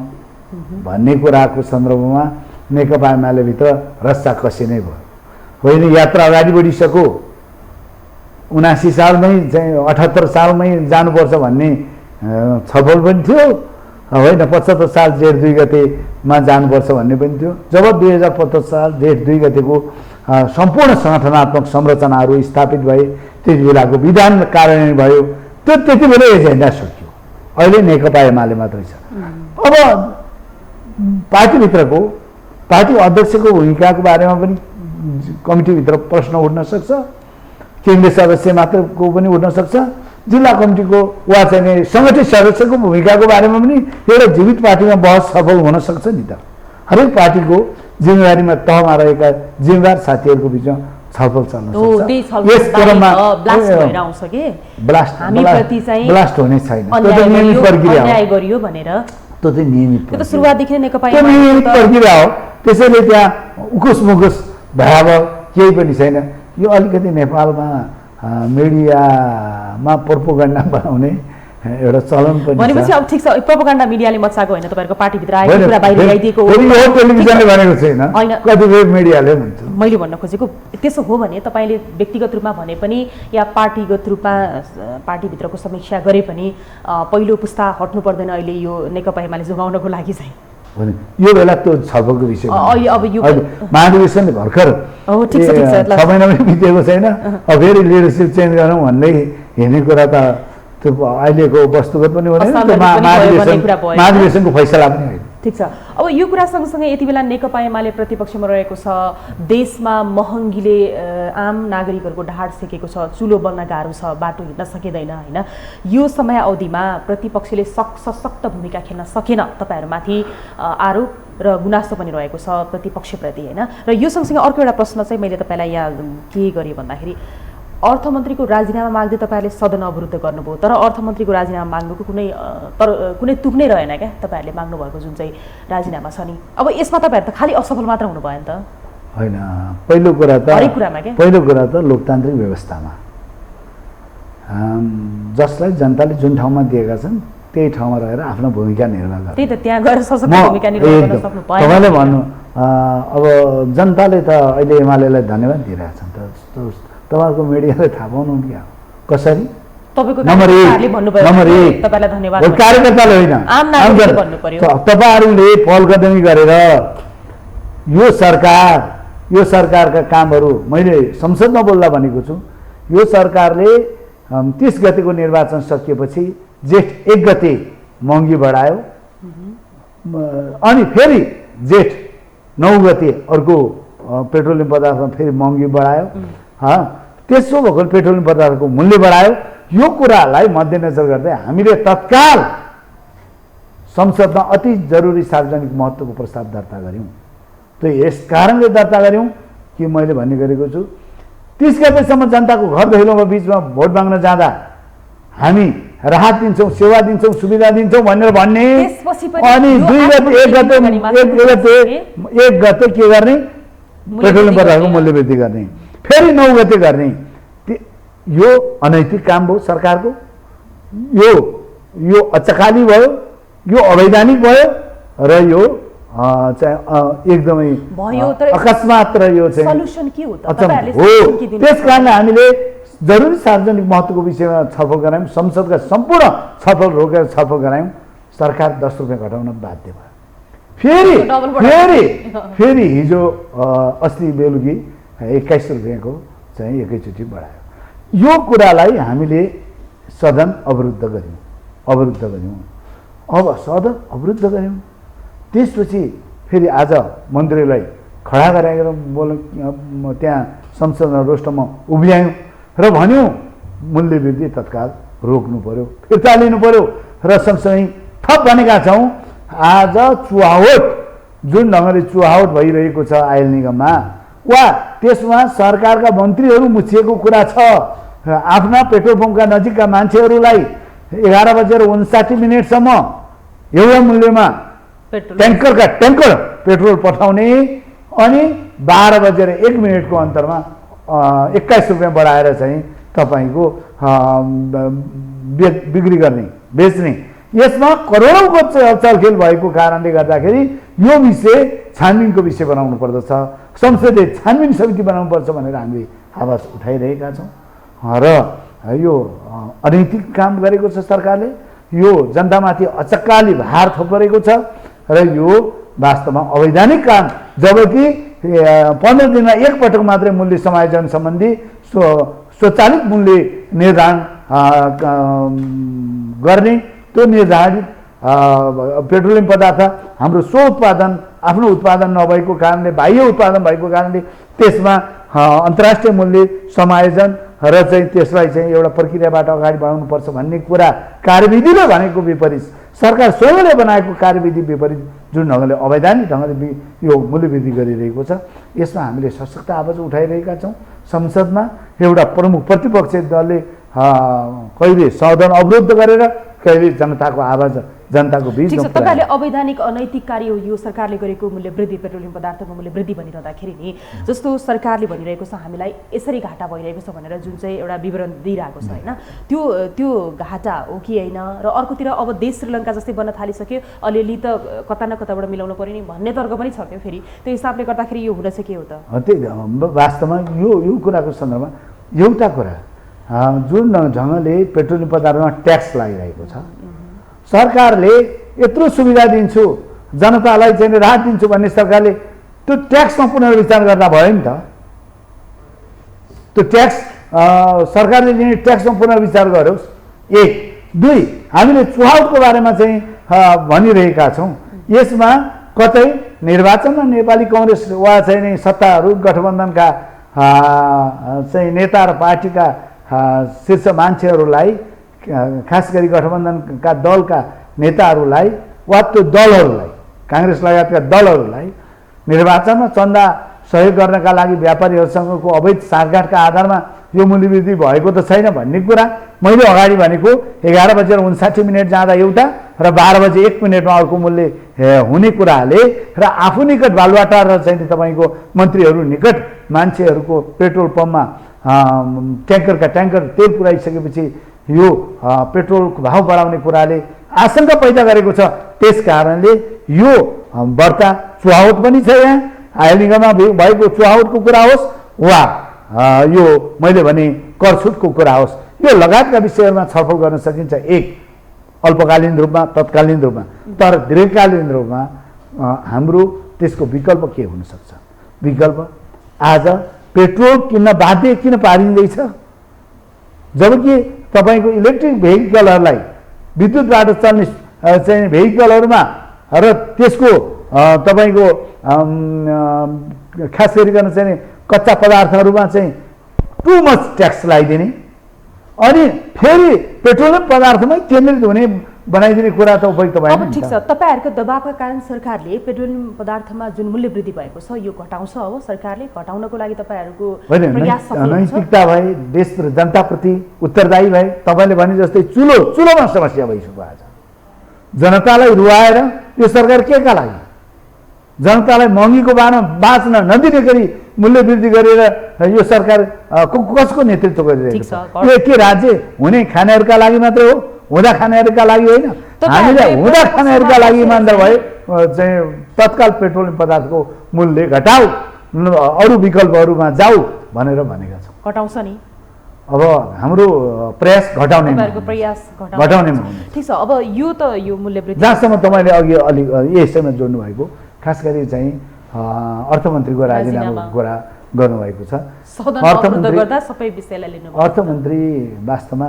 भन्ने कुराको सन्दर्भमा नेकपा एमालेभित्र रस्साकसी नै भयो। होइन, यात्रा अगाडि बढिसक्यो, 79 सालमै चाहिँ 78 सालमै जानुपर्छ भन्ने छलफल पनि थियो। होइन, 75 साल जेठ 2 गतेमा जानुपर्छ भन्ने पनि थियो। जब 2075 साल जेठ 2 गतेको सम्पूर्ण सङ्गठनात्मक संरचनाहरू स्थापित भए, त्यति बेलाको विधान कार्यान्वयन भयो, त्यति बेला एजेन्डा सकियो। अहिले नेकपा एमाले मात्रै छ। अब पार्टीभित्रको पार्टी अध्यक्षको भूमिकाको बारेमा पनि कमिटीभित्र प्रश्न उठ्न सक्छ, केन्द्रीय सदस्य मात्रको पनि उठ्न सक्छ, जिल्ला कमिटीको वा चाहिँ सङ्गठित सदस्यको भूमिकाको बारेमा पनि एउटा जीवित पार्टीमा बहस सफल हुन सक्छ नि त। हरेक पार्टीको जिम्मेवारीमा तहमा रहेका जिम्मेवार साथीहरूको बिचमा छलफल चल्न सक्छ। यस क्रममा ब्लास्ट हुने छैन, त्यो त नियमित प्रक्रिया हो। त्यसैले त्यहाँ उकुस मुकुस भयावह केही पनि छैन। यो अलिकति नेपालमा मिडियामा प्रोपोगन्डा बनाउने एउटा चलन पनि छ। भनेपछि अब ठिक छ, प्रोपोगन्डा मिडियाले मचाएको होइन, तपाईँको पार्टीभित्र आएको कुरा बाहिर ल्याइदिएको हो, टेलिभिजनले भनेको छैन, कतिपय मिडियाले भन्छ। मैले भन्न खोजेको त्यसो हो भने तपाईँले व्यक्तिगत रूपमा भने पनि या पार्टीगत रूपमा पार्टीभित्रको समीक्षा गरे पनि पहिलो पुस्ता हट्नु पर्दैन अहिले यो नेकपा एमाले जोगाउनको लागि चाहिँ। यो बेला त्यो छलफलको विषय महाधिवेशनले भर्खर 6 महिना पनि बितेको छैन, अब फेरि लिडरसिप चेन्ज गरौँ भन्दै हिँड्ने कुरा त त्यो अहिलेको वस्तुगत पनि हुँदैन, महाधिवेशनको फैसला पनि होइन। ठिक छ, अब यो कुरा सँगसँगै यति बेला नेकपा एमाले प्रतिपक्षमा रहेको छ, देशमा महँगीले आम नागरिकहरूको ढाड सेकेको छ, चुलो बल्न गाह्रो छ, बाटो हिँड्न सकिँदैन होइन। यो समय अवधिमा प्रतिपक्षले सशक्त भूमिका खेल्न सकेन, तपाईँहरूमाथि आरोप र गुनासो पनि रहेको छ प्रतिपक्षप्रति होइन। र यो सँगसँगै अर्को एउटा प्रश्न चाहिँ मैले तपाईँलाई यहाँ के गरेँ भन्दाखेरि, अर्थमन्त्रीको राजीनामा माग्दै तपाईँहरूले सदन अवरुद्ध गर्नुभयो, तर अर्थमन्त्रीको राजीनामा माग्नुको कुनै तुक नै रहेन क्या तपाईँहरूले माग्नुभएको जुन चाहिँ राजीनामा छ नि। अब यसमा तपाईँहरू त खालि असफल मात्र हुनु भयो नि त? होइन, पहिलो कुरा त लोकतान्त्रिक व्यवस्थामा जसलाई जनताले जुन ठाउँमा दिएका छन् त्यही ठाउँमा रहेर आफ्नो भूमिका निर्वाह गर्नु। त्यही त, त्यहाँ गएर सशक्त भूमिका निर्वाह गर्न सक्नु भएन। तपाईँले भन्नु अब जनताले त अहिले एमालेलाई धन्यवाद दिइरहेछन् त, तपाईँहरूको मिडियाले थाहा पाउनु क्या कसरी? नम्बर एक कार्यकर्ताले होइन, तपाईँहरूले पहल कदमी गरेर यो सरकारका कामहरू मैले संसदमा बोल्दा भनेको छु। यो सरकारले 30 गतेको निर्वाचन सकिएपछि जेठ 1 गते महँगी बढायो, अनि फेरि जेठ 9 गते अर्को पेट्रोलियम पदार्थमा फेरि महँगी बढायो। त्यसो भएको पेट्रोलियम पदार्थको मूल्य बढायो, यो कुरालाई मध्यनजर गर्दै हामीले तत्काल संसदमा अति जरुरी सार्वजनिक महत्त्वको प्रस्ताव दर्ता गर्यौँ। त्यो यस कारणले दर्ता गर्यौँ कि मैले भन्ने गरेको छु 30 गतेसम्म जनताको घर दैलोमा बिचमा भोट माग्न जाँदा हामी राहत दिन्छौँ, सेवा दिन्छौँ, सुविधा दिन्छौँ भनेर भन्ने, अनि 2 गते 1 गते के गर्ने? पेट्रोलियम पदार्थको मूल्य वृद्धि गर्ने, फेरि 9 गते गर्ने। यो अनैतिक काम भयो सरकारको। यो अचकाली भयो, यो अवैधानिक भयो र यो एकदमै अकस्मात र यो चाहिँ सल्युसन के हो त? त्यस कारणले हामीले जरुरी सार्वजनिक महत्त्वको विषयमा छलफल गरायौँ, संसदका सम्पूर्ण छलफल रोकेर छलफल गरायौँ। सरकार 10 रुपियाँ घटाउन बाध्य भयो। फेरि हिजो अस्ति बेलुकी 21 रुपियाँको चाहिँ एकैचोटि बढायो। यो कुरालाई हामीले सदन अवरुद्ध गर्यौँ। अब सदन अवरुद्ध गर्यौँ, त्यसपछि फेरि आज मन्त्रीलाई खडा गराएर त्यहाँ संसदमा रोस्टरमा उभ्यायौँ र भन्यौँ मूल्य वृद्धि तत्काल रोक्नु पर्यो, फिर्ता लिनु पर्यो र सँगसँगै थप भनेका छौँ आज चुहावट जुन ढङ्गले चुहावट भइरहेको छ आयल निगममा वा त्यसमा सरकारका मन्त्रीहरू मुछिएको कुरा छ। आफ्ना पेट्रोल पम्पका नजिकका मान्छेहरूलाई 11:59 एउटा मूल्यमा ट्याङ्कर पेट्रोल पठाउने अनि 12:01 अन्तरमा 21 रुपियाँ बढाएर चाहिँ तपाईँको बिक्री गर्ने, बेच्ने, यसमा करोडौँको चलखेल भएको कारणले गर्दाखेरि यो विषय छानबिनको विषय बनाउनु पर्दछ, संसदीय छानबिन समिति बनाउनु पर्छ भनेर हामीले आवाज उठाइरहेका छौँ। र यो अनैतिक काम गरेको छ सरकारले, यो जनतामाथि अचक्काली भार थोपरेको छ र यो वास्तवमा अवैधानिक काम। जबकि 15 दिनमा एकपटक मात्रै मूल्य समायोजन सम्बन्धी स्वचालित मूल्य निर्धारण गर्ने, त्यो निर्धारित पेट्रोलियम पदार्थ हाम्रो आफ्नो उत्पादन नभएको कारणले, बाह्य उत्पादन भएको कारणले त्यसमा अन्तर्राष्ट्रिय मूल्य समायोजन र चाहिँ त्यसलाई चाहिँ एउटा प्रक्रियाबाट अगाडि बढाउनुपर्छ भन्ने कुरा कार्यविधिले भनेको विपरीत, सरकार स्वयंले बनाएको कार्यविधि विपरीत जुन ढङ्गले अवैधानिक ढङ्गले यो मूल्य वृद्धि गरिरहेको छ, यसमा हामीले सशक्त आवाज उठाइरहेका छौँ। संसदमा एउटा प्रमुख प्रतिपक्षी दलले कहिले सदन अवरुद्ध गरेर कहिले जनताको आवाज जनताको बीच। तपाईँले अवैधानिक अनैतिक कार्य हो यो सरकारले गरेको मूल्य वृद्धि, पेट्रोलियम पदार्थको मूल्य वृद्धि भनिरहँदाखेरि नि जस्तो सरकारले भनिरहेको छ हामीलाई यसरी घाटा भइरहेको छ भनेर जुन चाहिँ एउटा विवरण दिइरहेको छ होइन, त्यो घाटा हो कि होइन? र अर्कोतिर अब देश श्रीलङ्का जस्तै बन्न थालिसक्यो, अलिअलि त कता न कताबाट मिलाउनु पर्यो नि भन्ने तर्क पनि छ क्या। फेरि त्यो हिसाबले गर्दाखेरि यो हुन चाहिँ के हो त? त्यही वास्तवमा यो कुराको सन्दर्भमा एउटा कुरा जुन ढङ्गले पेट्रोलियम पदार्थमा ट्याक्स लागिरहेको छ, सरकारले यत्रो सुविधा दिन्छु, जनतालाई चाहिँ राहत दिन्छु भन्ने सरकारले त्यो ट्याक्समा पुनर्विचार गर्दा भयो नि त। त्यो ट्याक्स सरकारले लिने ट्याक्समा पुनर्विचार गरोस्। 1, 2 हामीले चुहावटको बारेमा चाहिँ भनिरहेका छौँ। यसमा कतै निर्वाचनमा नेपाली कङ्ग्रेस वा चाहिँ सत्ताहरू गठबन्धनका चाहिँ नेता र पार्टीका शीर्ष मान्छेहरूलाई, खास गरी गठबन्धनका दलका नेताहरूलाई वा त्यो दलहरूलाई, काङ्ग्रेस लगायतका दलहरूलाई निर्वाचनमा चन्दा सहयोग गर्नका लागि व्यापारीहरूसँगको अवैध साँठगाँठका आधारमा यो मूल्यवृद्धि भएको त छैन भन्ने कुरा मैले अगाडि भनेको 11:59 जाँदा एउटा र 12:01 अर्को मूल्य हुने कुराले र आफू निकट बालुवाटार र चाहिँ तपाईँको मन्त्रीहरू निकट मान्छेहरूको पेट्रोल पम्पमा ट्याङ्कर तेल पुर्याइसकेपछि यो पेट्रोलको भाव बढाउने कुराले आशंका पैदा गरेको छ। त्यस कारणले यो बढ्ता चुहावट पनि छ। यहाँ आयल निगममा भएको चुहावटको कुरा होस् वा यो मैले भने कर छुटको कुरा होस्, यो लगायतका विषयहरूमा छलफल गर्न सकिन्छ। 1 अल्पकालीन रूपमा, तत्कालीन रूपमा, तर दीर्घकालीन रूपमा हाम्रो त्यसको विकल्प के हुन सक्छ? विकल्प आज पेट्रोल किन्न बाध्य किन पारिँदैछ? जबकि तपाईँको इलेक्ट्रिक भेहिकलहरूलाई, विद्युतबाट चल्ने चाहिँ भेहिकलहरूमा र त्यसको तपाईँको खास गरिकन चाहिँ कच्चा पदार्थहरूमा चाहिँ टु मच ट्याक्स लगाइदिने अनि फेरि पेट्रोलियम पदार्थमै केन्द्रित हुने बनाइदिने कुरा त उपयुक्त भएन अब नि ठिक त। छ, तपाईँहरूको दबावका कारण सरकारले पेट्रोलियम पदार्थमा जुन मूल्य वृद्धि भएको छ यो घटाउँछ अब सरकारले घटाउनको लागि तपाईँहरूको होइन, प्रयास सफल हुन्छ? नैतिकता भए, देश र जनताप्रति उत्तरदायी भए। तपाईँले भने जस्तै चुलोमा समस्या भइसक्यो आज। जनतालाई रुवाएर यो सरकार के का लागि? जनतालाई महँगीको बारमा बाँच्न नदिने गरी मूल्य वृद्धि गरेर यो सरकार कसको नेतृत्व गरिरहेको छ? यो के राज्य हुने खानेहरूका लागि मात्रै हो, हुँदा खानेहरूका लागि होइन? हामीले हुँदा खानेहरूका लागि इमान्दार भए चाहिँ तत्काल पेट्रोलियम पदार्थको मूल्य घटाऊ, अरू विकल्पहरूमा जाऊ भनेर भनेका छौँ। घटाउँछ नि अब हाम्रो प्रयास घटाउने प्रयास घटाउनेमा हुने। ठिक छ, अब यो त यो मूल्य वृद्धि जहाँसम्म तपाईँले अघि अलिक यसैमा जोड्नु भएको, खास गरी चाहिँ अर्थमन्त्रीको राजीनामाको कुरा गर्नुभएको छ। अर्थमन्त्री वास्तवमा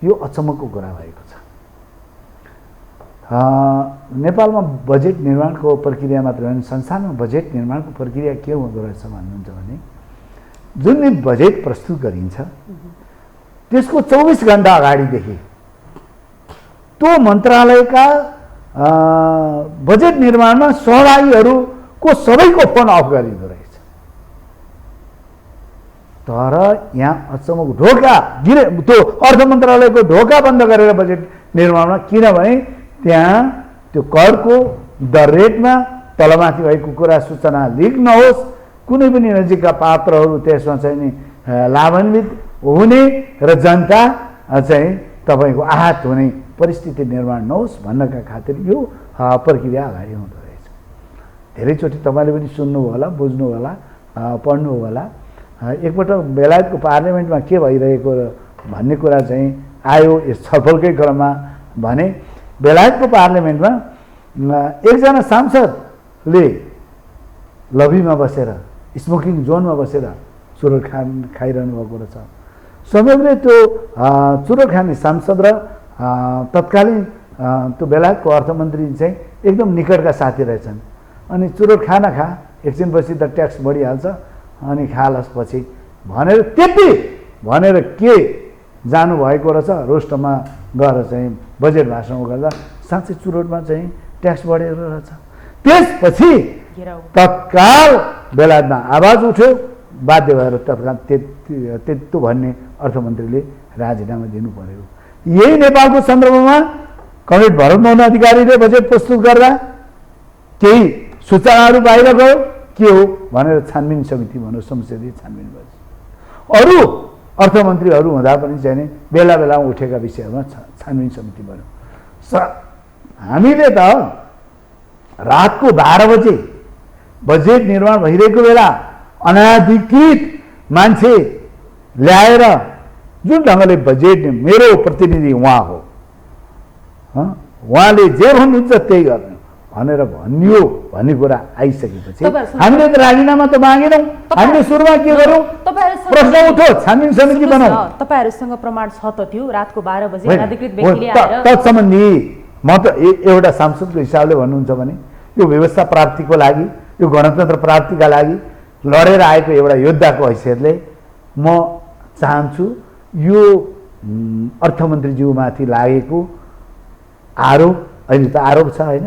यो अचम्मको कुरा भएको छ। नेपालमा बजेट निर्माणको प्रक्रिया मात्र होइन, संसारमा बजेट निर्माणको प्रक्रिया के हुँदो रहेछ भन्नुहुन्छ भने जुन दिन बजेट प्रस्तुत गरिन्छ त्यसको 24 घण्टा अगाडिदेखि त्यो मन्त्रालयका बजेट निर्माणमा सहभागीहरूको सबैको फोन अफ गरिँदो रहेछ। तर यहाँ अचम्मको ढोका त्यो अर्थ मन्त्रालयको ढोका बन्द गरेर बजेट निर्माणमा, किनभने त्यहाँ त्यो करको दर रेटमा तलमाथि भएको कुरा सूचना लिक नहोस्, कुनै पनि नजिकका पात्रहरू त्यसमा चाहिँ नि लाभान्वित हुने र जनता चाहिँ तपाईँको आहत हुने परिस्थिति निर्माण नहोस् भन्नका खातिर यो प्रक्रिया अगाडि हुँदो रहेछ। धेरैचोटि तपाईँले पनि सुन्नुभयो होला, बुझ्नु होला, पढ्नु होला। एकपल्ट बेलायतको पार्लियामेन्टमा के भइरहेको भन्ने कुरा चाहिँ आयो यस छलफलकै क्रममा भने बेलायतको पार्लियामेन्टमा एकजना सांसदले लबीमा बसेर स्मोकिङ जोनमा बसेर चुरोट खाइरहनु भएको रहेछ। समग्र त्यो चुरोट खाने सांसद र तत्कालीन त्यो बेलायतको अर्थमन्त्री चाहिँ एकदम निकटका साथी रहेछन्। अनि चुरोट खा एकछिनपछि त ट्याक्स बढिहाल्छ अनि खालस पछि भनेर त्यति भनेर के जानुभएको रहेछ। रोस्टरमा गएर चाहिँ बजेट भाषण गर्दा साँच्चै चुरोटमा चाहिँ ट्याक्स बढेर रहेछ। त्यसपछि तत्काल बेलायतमा आवाज उठ्यो, बाध्य भएर तत्काल त्यस्तो भन्ने अर्थमन्त्रीले राजीनामा दिनु पर्यो। यही नेपालको सन्दर्भमा कमरेड भरतमोहन अधिकारीले बजेट प्रस्तुत गर्दा केही सूचनाहरू बाहिर गयो, के हो भनेर छानबिन समिति भनौँ, संसदीय छानबिन भयो। अरू अर्थमन्त्रीहरू हुँदा पनि चाहिँ बेला बेलामा उठेका विषयहरूमा छानबिन समिति बन्यो। हामीले त रातको 12 बजे बजेट निर्माण भइरहेको बेला अनाधिकृत मान्छे ल्याएर जुन ढङ्गले बजेट, मेरो प्रतिनिधि उहाँ हो, उहाँले जे भन्नुहुन्छ त्यही गर्नु भनेर भनियो भन्ने कुरा आइसकेपछि हामीले त राजीनामा त मागेनौँ। हामीले सुरुमा के गरौँ, प्रश्न उठो, छानबिन समिति बनाऊ। तपाईहरुसँग प्रमाण छ त त्यो रातको 12 बजे अनाधिकृत व्यक्तिले आएर तत्सम्बन्धी म त एउटा सांसदको हिसाबले भन्नुहुन्छ भने यो व्यवस्था प्राप्तिको लागि, यो गणतन्त्र प्राप्तिका लागि लडेर आएको एउटा योद्धाको हैसियतले म चाहन्छु यो अर्थमन्त्रीज्यूमाथि लागेको आरोप, अहिले त आरोप छ होइन,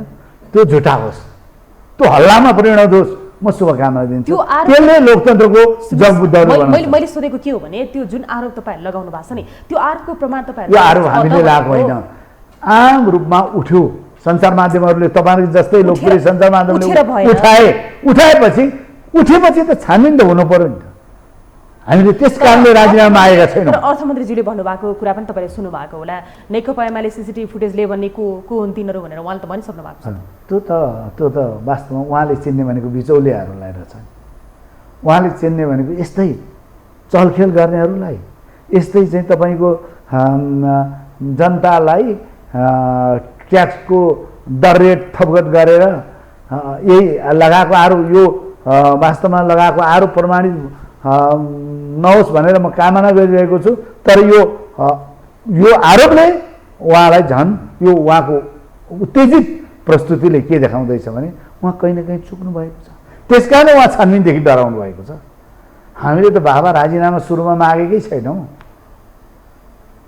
त्यो झुटा होस्, त्यो हल्लामा परिणत होस्, म शुभकामना दिन्छु। त्यसले लोकतन्त्रको जगबुद्धहरू बनाउँछ। मैले सोधेको के हो भने त्यो जुन आरोप तपाईहरुले लगाउनु भएको छ नि त्यो आरोपको प्रमाण तपाईहरुले, यो आरोप हामीले लगाएको होइन, आम रूपमा उठ्यो। सञ्चार माध्यमहरूले तपाईहरु जस्तै लोकप्रिय सञ्चार माध्यमले उठाएपछि त छानबिन त हुनु पर्यो नि त। हामीले त्यस कारणले राजीनामा मागेका छैनौँ। अर्थमन्त्रीज्यूले भन्नुभएको कुरा पनि तपाईले सुन्नु भएको होला, नेकपा एमाले सीसीटीभी फुटेजले भन्ने को हुन् तिनीहरू भनेर उहाँले त भनिसक्नु भएको छ। त्यो त वास्तवमा उहाँले चिन्ने भनेको बिचौलियाहरूलाई रहेछ। उहाँले चिन्ने भनेको यस्तै चलखेल गर्नेहरूलाई, यस्तै चाहिँ तपाईँको जनतालाई ट्याक्सको दर रेट थपगत गरेर यही लगाएको आरोप, यो वास्तवमा लगाएको आरोप प्रमाणित नहोस् भनेर म कामना गरिरहेको छु। तर यो आरोपले उहाँलाई झन् यो उहाँको उत्तेजित प्रस्तुतिले के देखाउँदैछ भने उहाँ कहीँ न कहीँ चुक्नु भएको छ। त्यस कारणले उहाँ छानबिनदेखि डराउनु भएको छ। हामीले त बाबा राजीनामा सुरुमा मागेकै छैनौँ,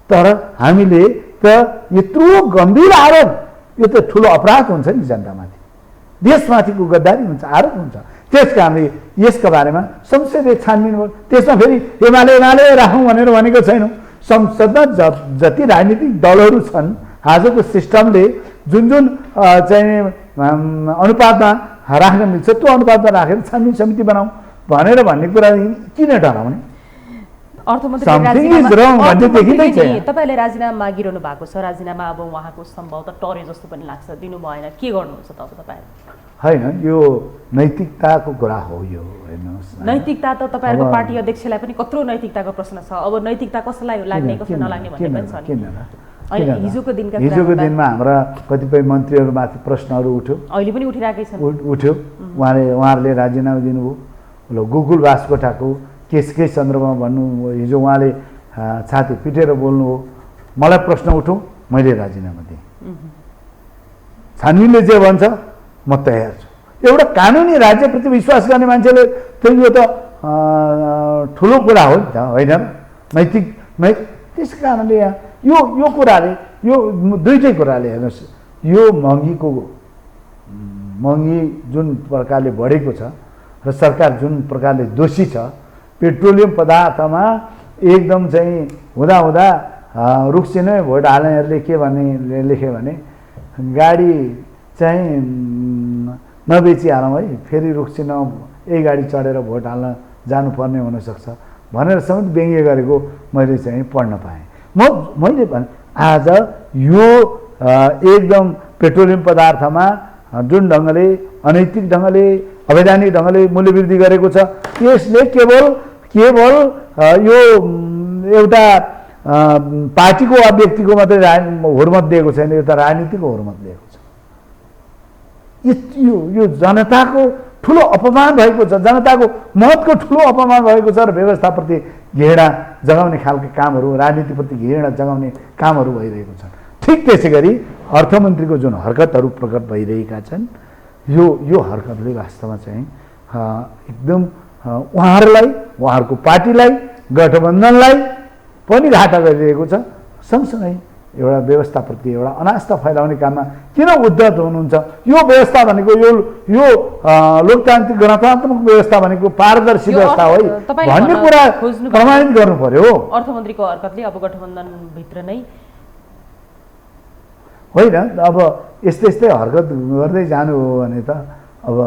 तर हामीले त यत्रो गम्भीर आरोप, यो त ठुलो अपराध हुन्छ नि जनतामाथि, देशमाथिको गद्दारी हुन्छ, आरोप हुन्छ। त्यस कारणले यसका बारेमा संसदीय छानबिन भयो। त्यसमा फेरि एमाले राखौँ भनेर भनेको छैनौँ। संसदमा जति राजनीतिक दलहरू छन्, आजको सिस्टमले जुन चाहिँ अनुपातमा राख्न मिल्छ त्यो अनुपातमा राखेर छानबिन समिति बनाऊ भनेर भन्ने कुरा किन डराउने? तपाईँले राजीनामा मागिरहनु भएको छ, राजीनामा अब उहाँको सम्भवतः टरे जस्तो पनि लाग्छ, दिनु भएन, के गर्नुहुन्छ त अब तपाईँहरू? होइन, यो नैतिकताको कुरा हो। यो हेर्नुहोस्, नैतिकता त तपाईँहरूको पार्टी अध्यक्षलाई पनि कत्रो नैतिकताको प्रश्न छ। अब नैतिकता कसलाई लाग्ने कसलाई नलाग्ने भन्ने पनि छ नि। हिजोको दिनमा हाम्रा कतिपय मन्त्रीहरूमाथि प्रश्नहरू उठ्यो, अहिले पनि उठिरहेकै छ, उठ्यो। उहाँहरूले राजीनामा दिनुभयो। ल गोकुल बास्कोटाको केसकै सन्दर्भमा भन्नु, हिजो उहाँले छाती पिटेर बोल्नुभयो, मलाई प्रश्न उठौँ, मैले राजीनामा दिएँ। छानबिनले जे भन्छ म तयार छु। एउटा कानुनी राज्यप्रति विश्वास गर्ने मान्छेले त यो त ठुलो कुरा हो नि त, होइन? नैतिक त्यस कारणले यहाँ यो कुराले, यो दुईटै कुराले हेर्नुहोस्, यो महँगी जुन प्रकारले बढेको छ र सरकार जुन प्रकारले दोषी छ, पेट्रोलियम पदार्थमा एकदम चाहिँ हुँदा रुक्सिनै भोट हाल्नेहरूले के भन्ने लेख्यो भने गाडी चाहिँ नबेचिहालौँ है, फेरि रुक्सिन यही गाडी चढेर भोट हाल्न जानुपर्ने हुनसक्छ भनेर समेत व्यङ्ग्य गरेको मैले चाहिँ पढ्न पाएँ। मैले भने आज यो एकदम पेट्रोलियम पदार्थमा जुन ढङ्गले अनैतिक ढङ्गले अवैधानिक ढङ्गले मूल्यवृद्धि गरेको छ, यसले केवल यो एउटा पार्टीको वा व्यक्तिको मात्रै हुर्मत दिएको छैन, यो त राजनीतिको हुर्मत दिएको छ। यो जनताको ठुलो अपमान भएको छ, जनताको मतको ठुलो अपमान भएको छ र व्यवस्थाप्रति घृणा जगाउने खालका कामहरू, राजनीतिप्रति घृणा जगाउने कामहरू भइरहेको छ। ठिक त्यसै गरी अर्थमन्त्रीको जुन हरकतहरू प्रकट भइरहेका छन्, यो हरकतले वास्तवमा चाहिँ एकदम उहाँहरूलाई, उहाँहरूको पार्टीलाई, गठबन्धनलाई पनि घाटा गरिरहेको छ। सँगसँगै एउटा व्यवस्थाप्रति एउटा अनास्था फैलाउने काममा किन उद्धत हुनुहुन्छ? यो व्यवस्था भनेको यो लोकतान्त्रिक गणतान्त्रिक व्यवस्था भनेको पारदर्शी व्यवस्था हो भन्ने कुरा प्रमाणित गर्नु पर्यो। अर्थमन्त्रीको हरकतले अब गठबन्धनभित्र नै होइन, अब यस्तै हरकत गर्दै जानु हो भने त अब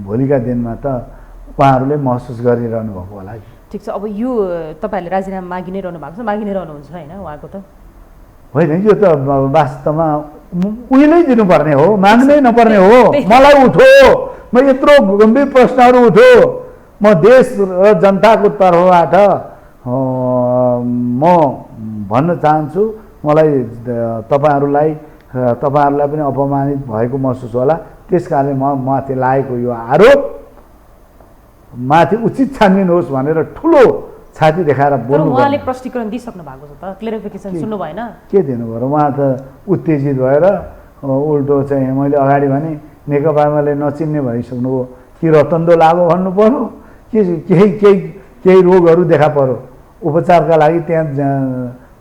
भोलिका दिनमा त उहाँहरूले महसुस गरिरहनु भएको होला। ठिक छ, अब यो तपाईँहरूले राजीनामा मागि नै रहनु भएको छ, मागि नै रहनुहुन्छ होइन उहाँको त? होइन, यो त वास्तवमा उहिल्यै दिनुपर्ने हो, माग्नै नपर्ने हो। मलाई उठो, म यत्रो गम्भीर प्रश्नहरू उठो, म देश र जनताको तर्फबाट म भन्न चाहन्छु, मलाई तपाईँहरूलाई पनि अपमानित भएको महसुस होला। त्यस कारणले म माथि लागेको यो आरोप माथि उचित छानबिन होस् भनेर ठुलो छाती देखाएर बोल्नु। उहाँले प्रष्टीकरण दिइसक्नु भएको छ त, क्लियरिफिकेसन सुन्नु भएन? के दिनुभयो र? उहाँ त उत्तेजित भएर उल्टो चाहिँ मैले अगाडि भने नेकपा एमाले नचिन्ने भइसक्नुभयो कि रतन्दो लागो भन्नु पर्यो कि केही रोगहरू देखा पर्यो, उपचारका लागि त्यहाँ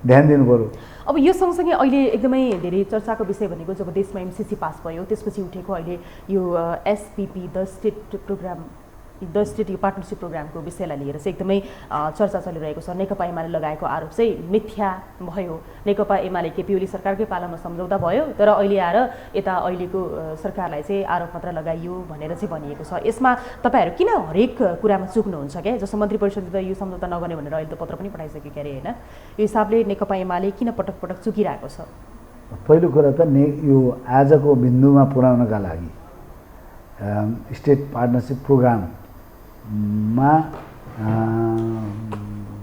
ध्यान दिनु पर्यो। अब यो सँगसँगै अहिले एकदमै धेरै चर्चाको विषय भनेको जब देशमा एमसिसी पास भयो त्यसपछि उठेको अहिले यो एसपिपी द स्टेट यो पार्टनरसिप प्रोग्रामको विषयलाई लिएर चाहिँ एकदमै चर्चा चलिरहेको छ। नेकपा एमाले लगाएको आरोप चाहिँ मिथ्या भयो, नेकपा एमाले केपी ओली सरकारकै पालामा सम्झौता भयो, तर अहिले आएर यता अहिलेको सरकारलाई चाहिँ आरोप मात्र लगाइयो भनेर चाहिँ भनिएको छ। यसमा तपाईँहरू किन हरेक कुरामा चुक्नुहुन्छ क्या? जस्तो मन्त्री परिषदले त यो सम्झौता नगर्ने भनेर अहिले त पत्र पनि पठाइसक्यो क्यारे होइन? यो हिसाबले नेकपा एमाले किन पटक पटक चुकिरहेको छ? पहिलो कुरा त यो आजको बिन्दुमा पुर्याउनका लागि स्टेट पार्टनरसिप प्रोग्राममा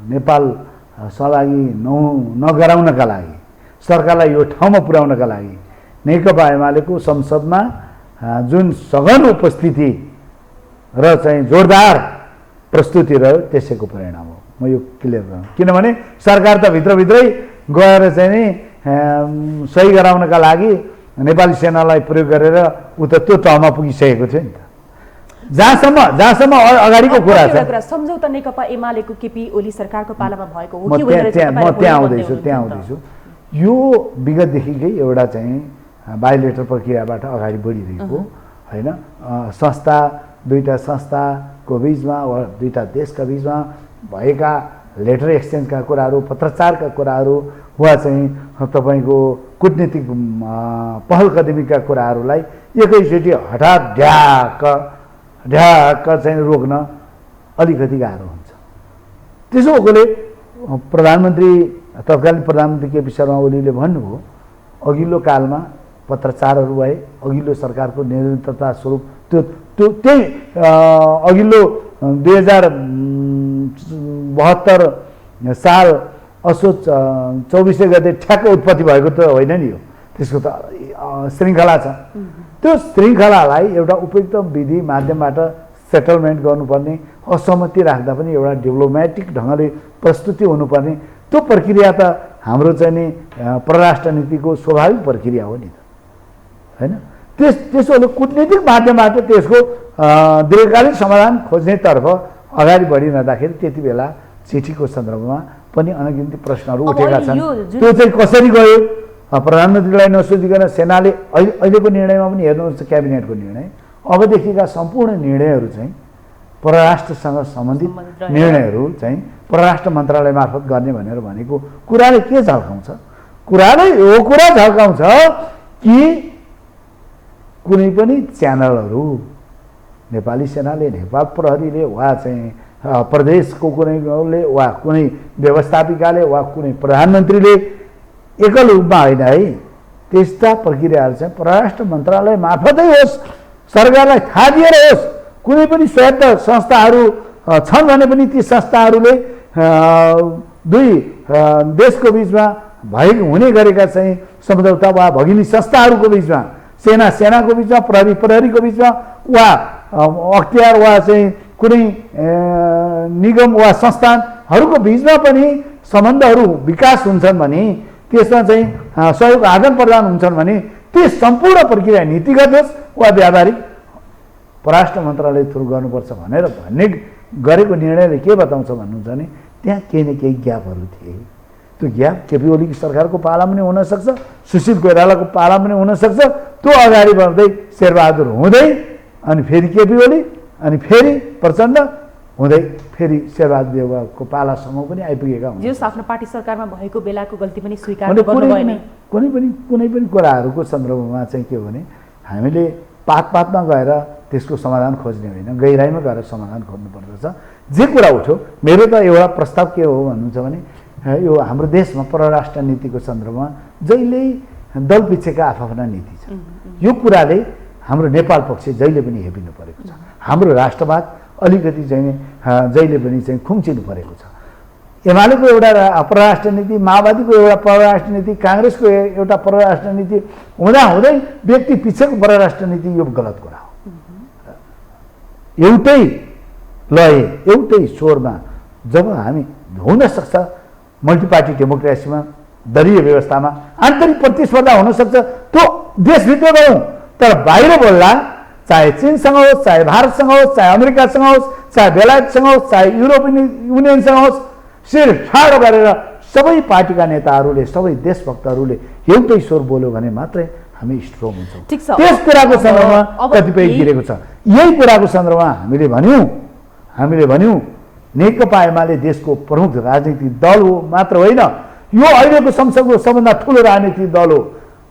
नेपाल सहभागी नगराउनका लागि, सरकारलाई यो ठाउँमा पुर्याउनका लागि नेकपा एमालेको संसदमा जुन सघन उपस्थिति र चाहिँ जोरदार प्रस्तुति रह्यो त्यसैको परिणाम हो। म यो क्लियर गरौँ, किनभने सरकार त भित्रभित्रै गएर चाहिँ नि सही गराउनका लागि नेपाली सेनालाई प्रयोग गरेर ऊ त त्यो ठाउँमा पुगिसकेको थियो नि त। जहाँसम्म अगाडिको कुरा छ सम्झौता नेकपा एमालेको केपी ओली सरकारको पालामा भएको हो कि म त्यहाँ आउँदैछु यो विगतदेखिकै एउटा चाहिँ बायोलेटर प्रक्रियाबाट अगाडि बढिरहेको होइन संस्था दुईटा संस्थाको बिचमा वा दुईटा देशका बिचमा भएका लेटर एक्सचेन्जका कुराहरू पत्रचारका कुराहरू वा चाहिँ तपाईँको कुटनीतिक पहल कदमीका कुराहरूलाई एकैचोटि हठात ढ्याक चाहिँ रोक्न अलिकति गाह्रो हुन्छ। त्यसो भएकोले तत्कालीन प्रधानमन्त्री केपी शर्मा ओलीले भन्नुभयो अघिल्लो कालमा पत्रचारहरू भए अघिल्लो सरकारको निरन्तरता स्वरूप त्यही अघिल्लो 2072 साल असोज 24 गते ठ्याक्क उत्पत्ति भएको त होइन नि हो, त्यसको त श्रृङ्खला छ। त्यो श्रृङ्खलालाई एउटा उपयुक्त विधि माध्यमबाट सेटलमेन्ट गर्नुपर्ने, असहमति राख्दा पनि एउटा डिप्लोमेटिक ढङ्गले प्रस्तुति हुनुपर्ने त्यो प्रक्रिया त हाम्रो चाहिँ नि परराष्ट्र नीतिको स्वाभाविक प्रक्रिया हो नि त होइन। त्यसोले कुटनीतिक माध्यमबाट त्यसको दीर्घकालीन समाधान खोज्नेतर्फ अगाडि बढिरहँदाखेरि त्यति बेला चिठीको सन्दर्भमा पनि अनगिन्ती प्रश्नहरू उठेका छन्। त्यो चाहिँ कसरी गयो प्रधानमन्त्रीलाई नसोधिकन सेनाले अहिलेको निर्णयमा पनि हेर्नुहोस् क्याबिनेटको निर्णय अबदेखिका सम्पूर्ण निर्णयहरू चाहिँ परराष्ट्रसँग सम्बन्धित निर्णयहरू चाहिँ परराष्ट्र मन्त्रालय मार्फत गर्ने भनेर भनेको कुराले के झल्काउँछ? कुराले यो कुरा झल्काउँछ कि कुनै पनि च्यानलहरू नेपाली सेनाले नेपाल प्रहरीले वा चाहिँ प्रदेशको कुनैले वा कुनै व्यवस्थापिकाले वा कुनै प्रधानमन्त्रीले एकल रूपमा होइन है त्यस्ता प्रक्रियाहरू चाहिँ परराष्ट्र मन्त्रालय मार्फतै होस्, सरकारलाई थाहा दिएर होस्। कुनै पनि स्वायत्त संस्थाहरू छन् भने पनि ती संस्थाहरूले दुई देशको बिचमा हुने गरेका चाहिँ सम्झौता वा भगिनी संस्थाहरूको बिचमा सेनाको बिचमा प्रहरीको बिचमा वा अख्तियार वा चाहिँ कुनै निगम वा संस्थानहरूको बिचमा पनि सम्बन्धहरू विकास हुन्छन् भने त्यसमा चाहिँ सहयोग आदान प्रदान हुन्छन् भने त्यो सम्पूर्ण प्रक्रिया नीतिगत होस् वा व्यावहारिक परराष्ट्र मन्त्रालय थ्रु गर्नुपर्छ भनेर भन्ने गरेको निर्णयले के बताउँछ भन्नुहुन्छ भने त्यहाँ केही न केही ग्यापहरू थिए। त्यो ग्याप केपी ओलीको सरकारको पालामा पनि हुनसक्छ, सुशील कोइरालाको पालामा पनि हुनसक्छ। त्यो अगाडि बढ्दै शेरबहादुर हुँदै अनि फेरि केपी ओली अनि फेरि प्रचण्ड हुँदै फेरि शेरबहादुर देउवाको पालासम्म पनि आइपुगेका हुन्। जस आफ्नो पार्टी सरकारमा भएको बेलाको गल्ती पनि स्वीकार गर्नु भएन। कुनै पनि कुराहरूको सन्दर्भमा चाहिँ के हो भने हामीले पातमा गएर त्यसको समाधान खोज्ने होइन, गहिराइमा गएर समाधान खोज्नुपर्दछ। जे कुरा उठ्यो मेरो त एउटा प्रस्ताव के हो भन्नुहुन्छ भने यो हाम्रो देशमा परराष्ट्र नीतिको सन्दर्भमा जहिल्यै दल पिछेका आफ्ना नीति छ। यो कुराले हाम्रो नेपाल पक्ष जहिले पनि हेपिनु परेको छ। हाम्रो राष्ट्रवाद अलिकति चाहिँ जहिले पनि चाहिँ खुम्चिनु परेको छ। एमालेको एउटा परराष्ट्र नीति, माओवादीको एउटा परराष्ट्र नीति, काङ्ग्रेसको एउटा परराष्ट्र नीति हुँदै व्यक्ति पिछेको परराष्ट्र नीति यो गलत कुरा हो। एउटै लय एउटै स्वरमा जब हामी हुन सक्छ मल्टिपार्टी डेमोक्रेसीमा दलीय व्यवस्थामा आन्तरिक प्रतिस्पर्धा हुनसक्छ त्यो देशभित्र गयौँ, तर बाहिर बोल्दा चाहे चीनसँग होस्, चाहे भारतसँग होस्, चाहे अमेरिकासँग होस्, चाहे बेलायतसँग होस्, चाहे युरोपियन युनियनसँग होस्, शिर ठाडो गरेर सबै पार्टीका नेताहरूले सबै देशभक्तहरूले एउटै स्वर बोल्यो भने मात्रै हामी स्ट्रङ हुन्छौँ। त्यस कुराको सन्दर्भमा कतिपय गिरेको छ। यही कुराको सन्दर्भमा हामीले भन्यौँ नेकपा एमाले देशको प्रमुख राजनीतिक दल हो मात्र होइन, यो अहिलेको संसदको सबभन्दा ठुलो राजनीतिक दल हो,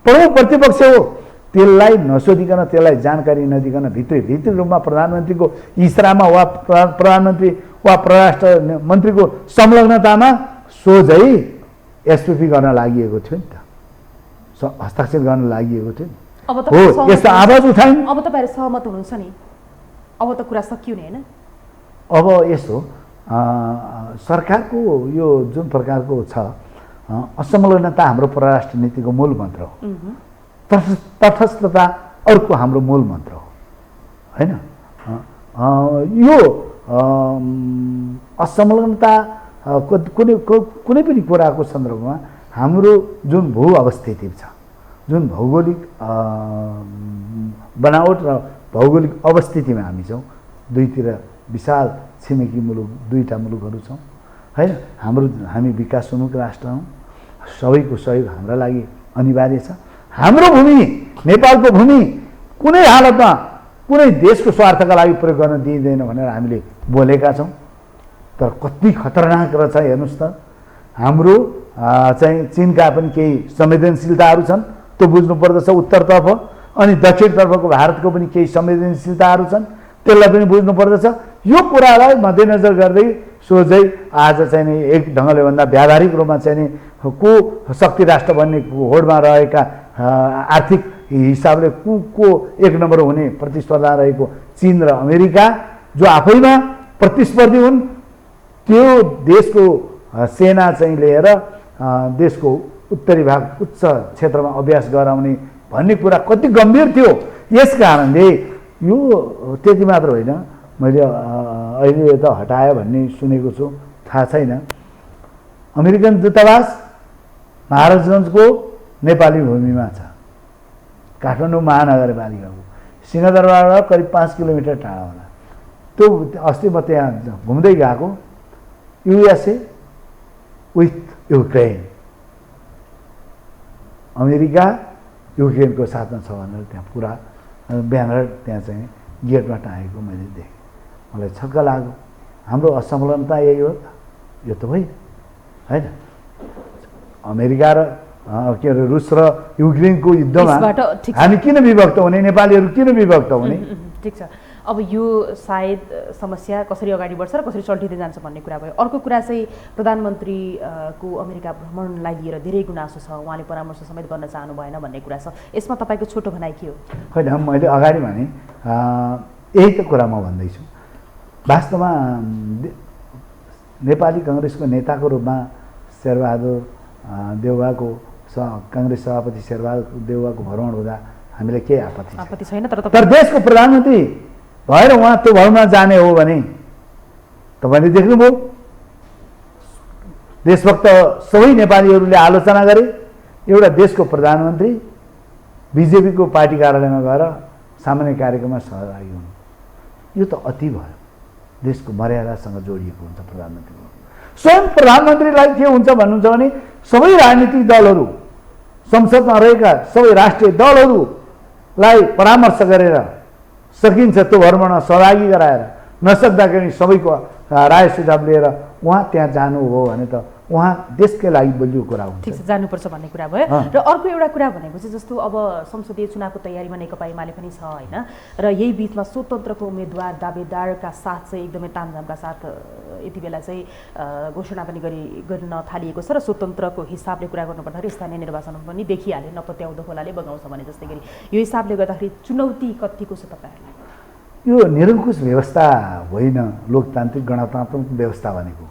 प्रमुख प्रतिपक्ष हो। त्यसलाई नसोधिकन त्यसलाई जानकारी नदिकन भित्री रूपमा प्रधानमन्त्रीको इसारामा वा प्रधानमन्त्री वा परराष्ट्र मन्त्रीको संलग्नतामा सोझै एसपिपी गर्न लागि थियो नि त, हस्ताक्षर गर्न लागि थियो नि। हो यस्तो आवाज उठायौँ। अब तपाईँहरू सहमत हुनुहुन्छ नि? अब त कुरा सकियो नि होइन? अब यस्तो सरकारको यो जुन प्रकारको छ असंलग्नता हाम्रो परराष्ट्र नीतिको मूल मन्त्र हो, तटस्थता अर्को हाम्रो मूल मन्त्र हो होइन। यो असंलग्नता कुनै पनि कुराको सन्दर्भमा हाम्रो जुन भू अवस्थिति छ, जुन भौगोलिक बनावट र भौगोलिक अवस्थितिमा हामी छौँ दुईतिर विशाल छिमेकी मुलुक 2टा मुलुकहरू छौँ हैन। हामी विकासोन्मुख राष्ट्र हौँ। सबैको सहयोग हाम्रा लागि अनिवार्य छ। हाम्रो भूमि नेपालको भूमि कुनै हालतमा कुनै देशको स्वार्थका लागि प्रयोग गर्न दिइँदैन भनेर हामीले बोलेका छौँ। तर कति खतरनाक रहेछ हेर्नुहोस् त। हाम्रो चाहिँ चीनका पनि केही संवेदनशीलताहरू छन्, त्यो बुझ्नुपर्दछ उत्तरतर्फ, अनि दक्षिणतर्फको भारतको पनि केही संवेदनशीलताहरू छन्, त्यसलाई पनि बुझ्नुपर्दछ। यो कुरालाई मध्यनजर गर्दै सोझै आज चाहिँ नि एक ढङ्गले भन्दा व्यावहारिक रूपमा चाहिँ नि को शक्ति राष्ट्र बन्ने होडमा रहेका आर्थिक हिसाबले को एक नम्बर हुने प्रतिस्पर्धा रहेको चीन र अमेरिका जो आफैमा प्रतिस्पर्धी हुन्, त्यो देशको सेना चाहिँ लिएर देशको उत्तरी भाग उच्च क्षेत्रमा अभ्यास गराउने भन्ने कुरा कति गम्भीर थियो। यस कारणले यो त्यति मात्र होइन, मैले अहिले त हटायो भन्ने सुनेको छु, थाहा छैन। अमेरिकन दूतावास महाराजगञ्जको नेपाली भूमिमा छ, काठमाडौँ महानगरपालिकाको सिंहदरबारबाट करिब 5 किलोमिटर टाढा होला। त्यो अस्ति म त्यहाँ घुम्दै गएको, युएसए विथ युक्रेन, अमेरिका युक्रेनको साथमा छ भनेर त्यहाँ पुरा ब्यानर त्यहाँ चाहिँ गेटमा टाँगेको मैले देखेँ। मलाई छक्क लाग्यो। हाम्रो असफलता यही हो त? यो त होइन होइन। अमेरिका र के अरे रुस र युक्रेनको युद्धमा हामी किन विभक्त हुने, नेपालीहरू किन विभक्त हुने? ठिक छ। अब यो सायद समस्या कसरी अगाडि बढ्छ र कसरी सल्टिँदै जान्छ भन्ने कुरा भयो। अर्को कुरा चाहिँ प्रधानमन्त्रीको अमेरिका भ्रमणलाई लिएर धेरै गुनासो छ, उहाँले परामर्श समेत गर्न चाहनु भएन भन्ने कुरा छ। यसमा तपाईँको छोटो भनाइ के हो? होइन, मैले अगाडि भने यही त कुरा म भन्दैछु। वास्तवमा नेपाली कङ्ग्रेसको नेताको रूपमा शेरबहादुर देउवाको काङ्ग्रेस सभापति शेरबहादुर देउवाको भ्रमण हुँदा हामीलाई केही आपत्ति छैन। तर देशको प्रधानमन्त्री भएर उहाँ त्यो भ्रमणमा जाने हो भने तपाईँले देख्नुभयो, देशभक्त सबै नेपालीहरूले आलोचना गरे। एउटा देशको प्रधानमन्त्री बिजेपीको पार्टी कार्यालयमा गएर सामान्य कार्यक्रममा सहभागी हुनु, यो त अति भयो। देशको मर्यादासँग जोडिएको हुन्छ प्रधानमन्त्री। स्वयं प्रधानमन्त्रीलाई के हुन्छ भन्नुहुन्छ भने सबै राजनीतिक दलहरू, संसदमा रहेका सबै राष्ट्रिय दलहरूलाई परामर्श गरेर सकिन्छ त्यो भ्रमणमा सहभागी गराएर, नसक्दाखेरि सबैको राय सुझाव लिएर उहाँ त्यहाँ जानु हो भने त उहाँ देशकै लागि बलियो कुरा हुन्छ। ठिक छ, जानुपर्छ भन्ने कुरा भयो। र अर्को एउटा कुरा भनेको चाहिँ जस्तो अब संसदीय चुनावको तयारीमा नेकपा एमाले पनि छ होइन, र यही बिचमा स्वतन्त्रको उम्मेदवार दावेदारका साथ चाहिँ एकदमै तामझामका साथ यति बेला चाहिँ घोषणा पनि गर्न थालिएको छ, र स्वतन्त्रको हिसाबले कुरा गर्नुपर्दाखेरि स्थानीय निर्वाचनमा पनि देखिहाल्यो नपत्याउँदो खोलाले बगाउँछ भने जस्तै गरी। यो हिसाबले गर्दाखेरि चुनौती कतिको छ तपाईँहरूलाई? यो निरङ्कुश व्यवस्था होइन, लोकतान्त्रिक गणतान्त्रिक व्यवस्था भनेको।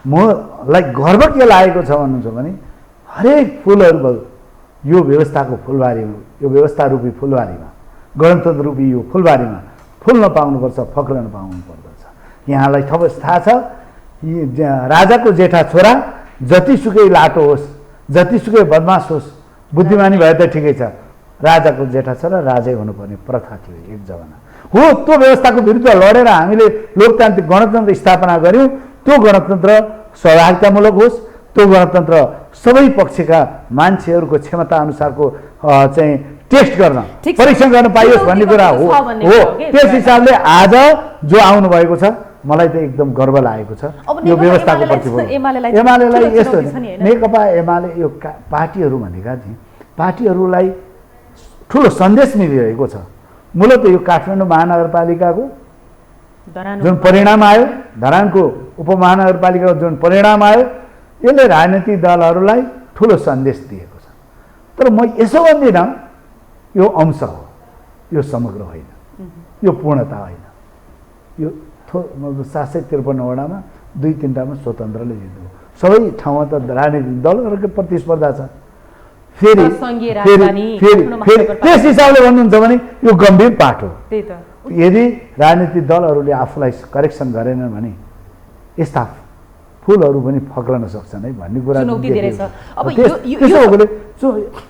मलाई गर्व के लागेको छ भन्नुहुन्छ भने हरेक फुलहरू भयो यो व्यवस्थाको फुलबारीमा, यो व्यवस्था रूपी फुलबारीमा, गणतन्त्र रूपी यो फुलबारीमा फुल्न पाउनुपर्छ, फक्रन पाउनुपर्दछ। यहाँलाई थाहा छ, राजाको जेठा छोरा जतिसुकै लाटो होस्, जतिसुकै बदमास होस्, बुद्धिमानी भए त ठिकै छ, राजाको जेठा छोरा राजै हुनुपर्ने प्रथा थियो एक जमाना हो। त्यो व्यवस्थाको विरुद्ध लडेर हामीले लोकतान्त्रिक गणतन्त्र स्थापना गऱ्यौँ। त्यो गणतन्त्र सहभागितामूलक होस्, त्यो गणतन्त्र सबै पक्षका मान्छेहरूको क्षमता अनुसारको चाहिँ टेस्ट गर्न, परीक्षण गर्न पाइयोस् भन्ने कुरा हो। त्यस हिसाबले आज जो आउनुभएको छ मलाई त एकदम गर्व लागेको छ यो व्यवस्थाको प्रतिफल। एमालेलाई यस्तो नेकपा एमाले यो पार्टीहरू भनेका थिए, पार्टीहरूलाई ठुलो सन्देश मिलिरहेको छ। मूलत यो काठमाडौँ महानगरपालिकाको जुन परिणाम आयो, धरानको उपमहानगरपालिकाको जुन परिणाम आयो, यसले राजनीतिक दलहरूलाई ठुलो सन्देश दिएको छ। तर म यसो भन्दिनँ यो अंश हो, यो समग्र होइन, यो पूर्णता होइन। यो 753 वडामा 2-3टामा स्वतन्त्रले जित्नु, सबै ठाउँमा त राजनीतिक दलहरूको प्रतिस्पर्धा छ। फेरि त्यस हिसाबले भन्नुहुन्छ भने यो गम्भीर पाठ हो। यदि राजनीतिक दलहरूले आफूलाई करेक्सन गरेनन् भने यस्ता फुलहरू पनि फक्रन सक्छन् है भन्ने कुरा त्यसो हो भने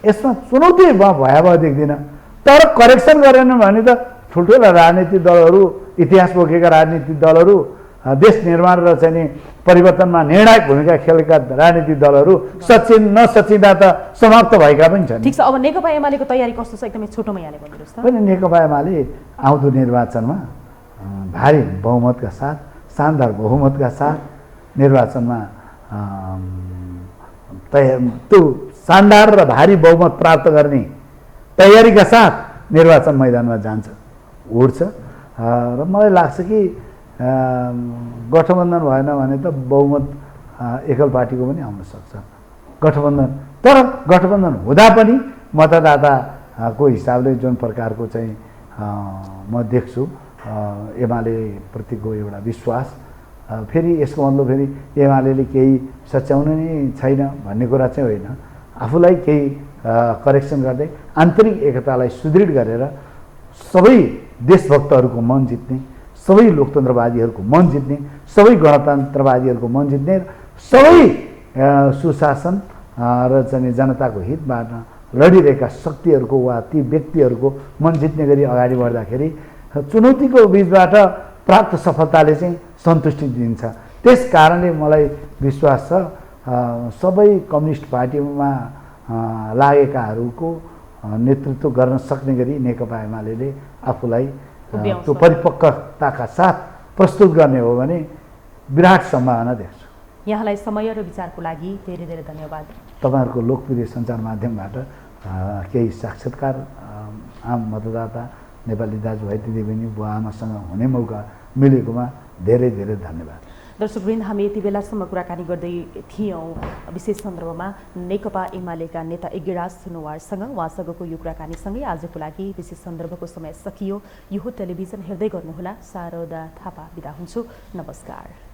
यसमा चुनौती म भयावह देख्दिनँ। तर करेक्सन गरेनन् भने त ठुल्ठुला राजनीतिक दलहरू, इतिहास बोकेका राजनीतिक दलहरू, देश निर्माण र चाहिँ नि परिवर्तनमा निर्णायक भूमिका खेलेका राजनीतिक दलहरू नसचिँदा त समाप्त भएका पनि छन्। ठिक छ, अब नेकपा एमालेको तयारी कस्तो छ एकदमै छोटोमा यहाँले भनिदिनुहोस् त। पनि नेकपा एमाले आउँदो निर्वाचनमा भारी बहुमतका साथ, शानदार बहुमतका साथ निर्वाचनमा त्यो शानदार र भारी बहुमत प्राप्त गर्ने तयारीका साथ निर्वाचन मैदानमा जान्छ, उड्छ। र मलाई लाग्छ कि गठबन्धन भएन भने त बहुमत एकल पार्टीको पनि आउन सक्छ गठबन्धन। तर गठबन्धन हुँदा पनि मतदाताको हिसाबले जुन प्रकारको चाहिँ म देख्छु एमाले प्रतिको एउटा विश्वास, फेरि यसको मतलब फेरि एमाले केही सच्याउनु नै छैन भन्ने कुरा चाहिँ होइन। आफूलाई केही करेक्सन गर्दै आन्तरिक एकतालाई सुदृढ गरेर सबै देशभक्तहरूको मन जित्ने, सबै लोकतन्त्रवादीहरूको मन जित्ने, सबै गणतन्त्रवादीहरूको मन जित्ने, सबै सुशासन र चाहिँ जनताको हितबाट लडिरहेका शक्तिहरूको वा ती व्यक्तिहरूको मन जित्ने गरी अगाडि बढ्दाखेरि चुनौतीको बिचबाट प्राप्त सफलताले चाहिँ सन्तुष्टि दिन्छ। त्यस कारणले मलाई विश्वास छ सबै कम्युनिस्ट पार्टीमा लागेकाहरूको नेतृत्व गर्न सक्ने गरी नेकपा एमाले आफूलाई त्यो परिपक्वताका साथ प्रस्तुत गर्ने हो भने विराट सम्भावना देख्छु। यहाँलाई समय र विचारको लागि धेरै धेरै धन्यवाद। तपाईँहरूको लोकप्रिय सञ्चार माध्यमबाट केही साक्षात्कार आम मतदाता नेपाली दाजुभाइ दिदीबहिनी बुवा आमासँग हुने मौका मिलेकोमा धेरै धेरै धन्यवाद। दर्शकवृन्द, हामी यति बेलासम्म कुराकानी गर्दै थियौँ विशेष सन्दर्भमा नेकपा एमालेका नेता यज्ञराज सुनुवारसँग। उहाँसँगको यो कुराकानीसँगै आजको लागि विशेष सन्दर्भको समय सकियो। यो टेलिभिजन हेर्दै गर्नुहोला। शारदा थापा बिदा हुन्छु। नमस्कार।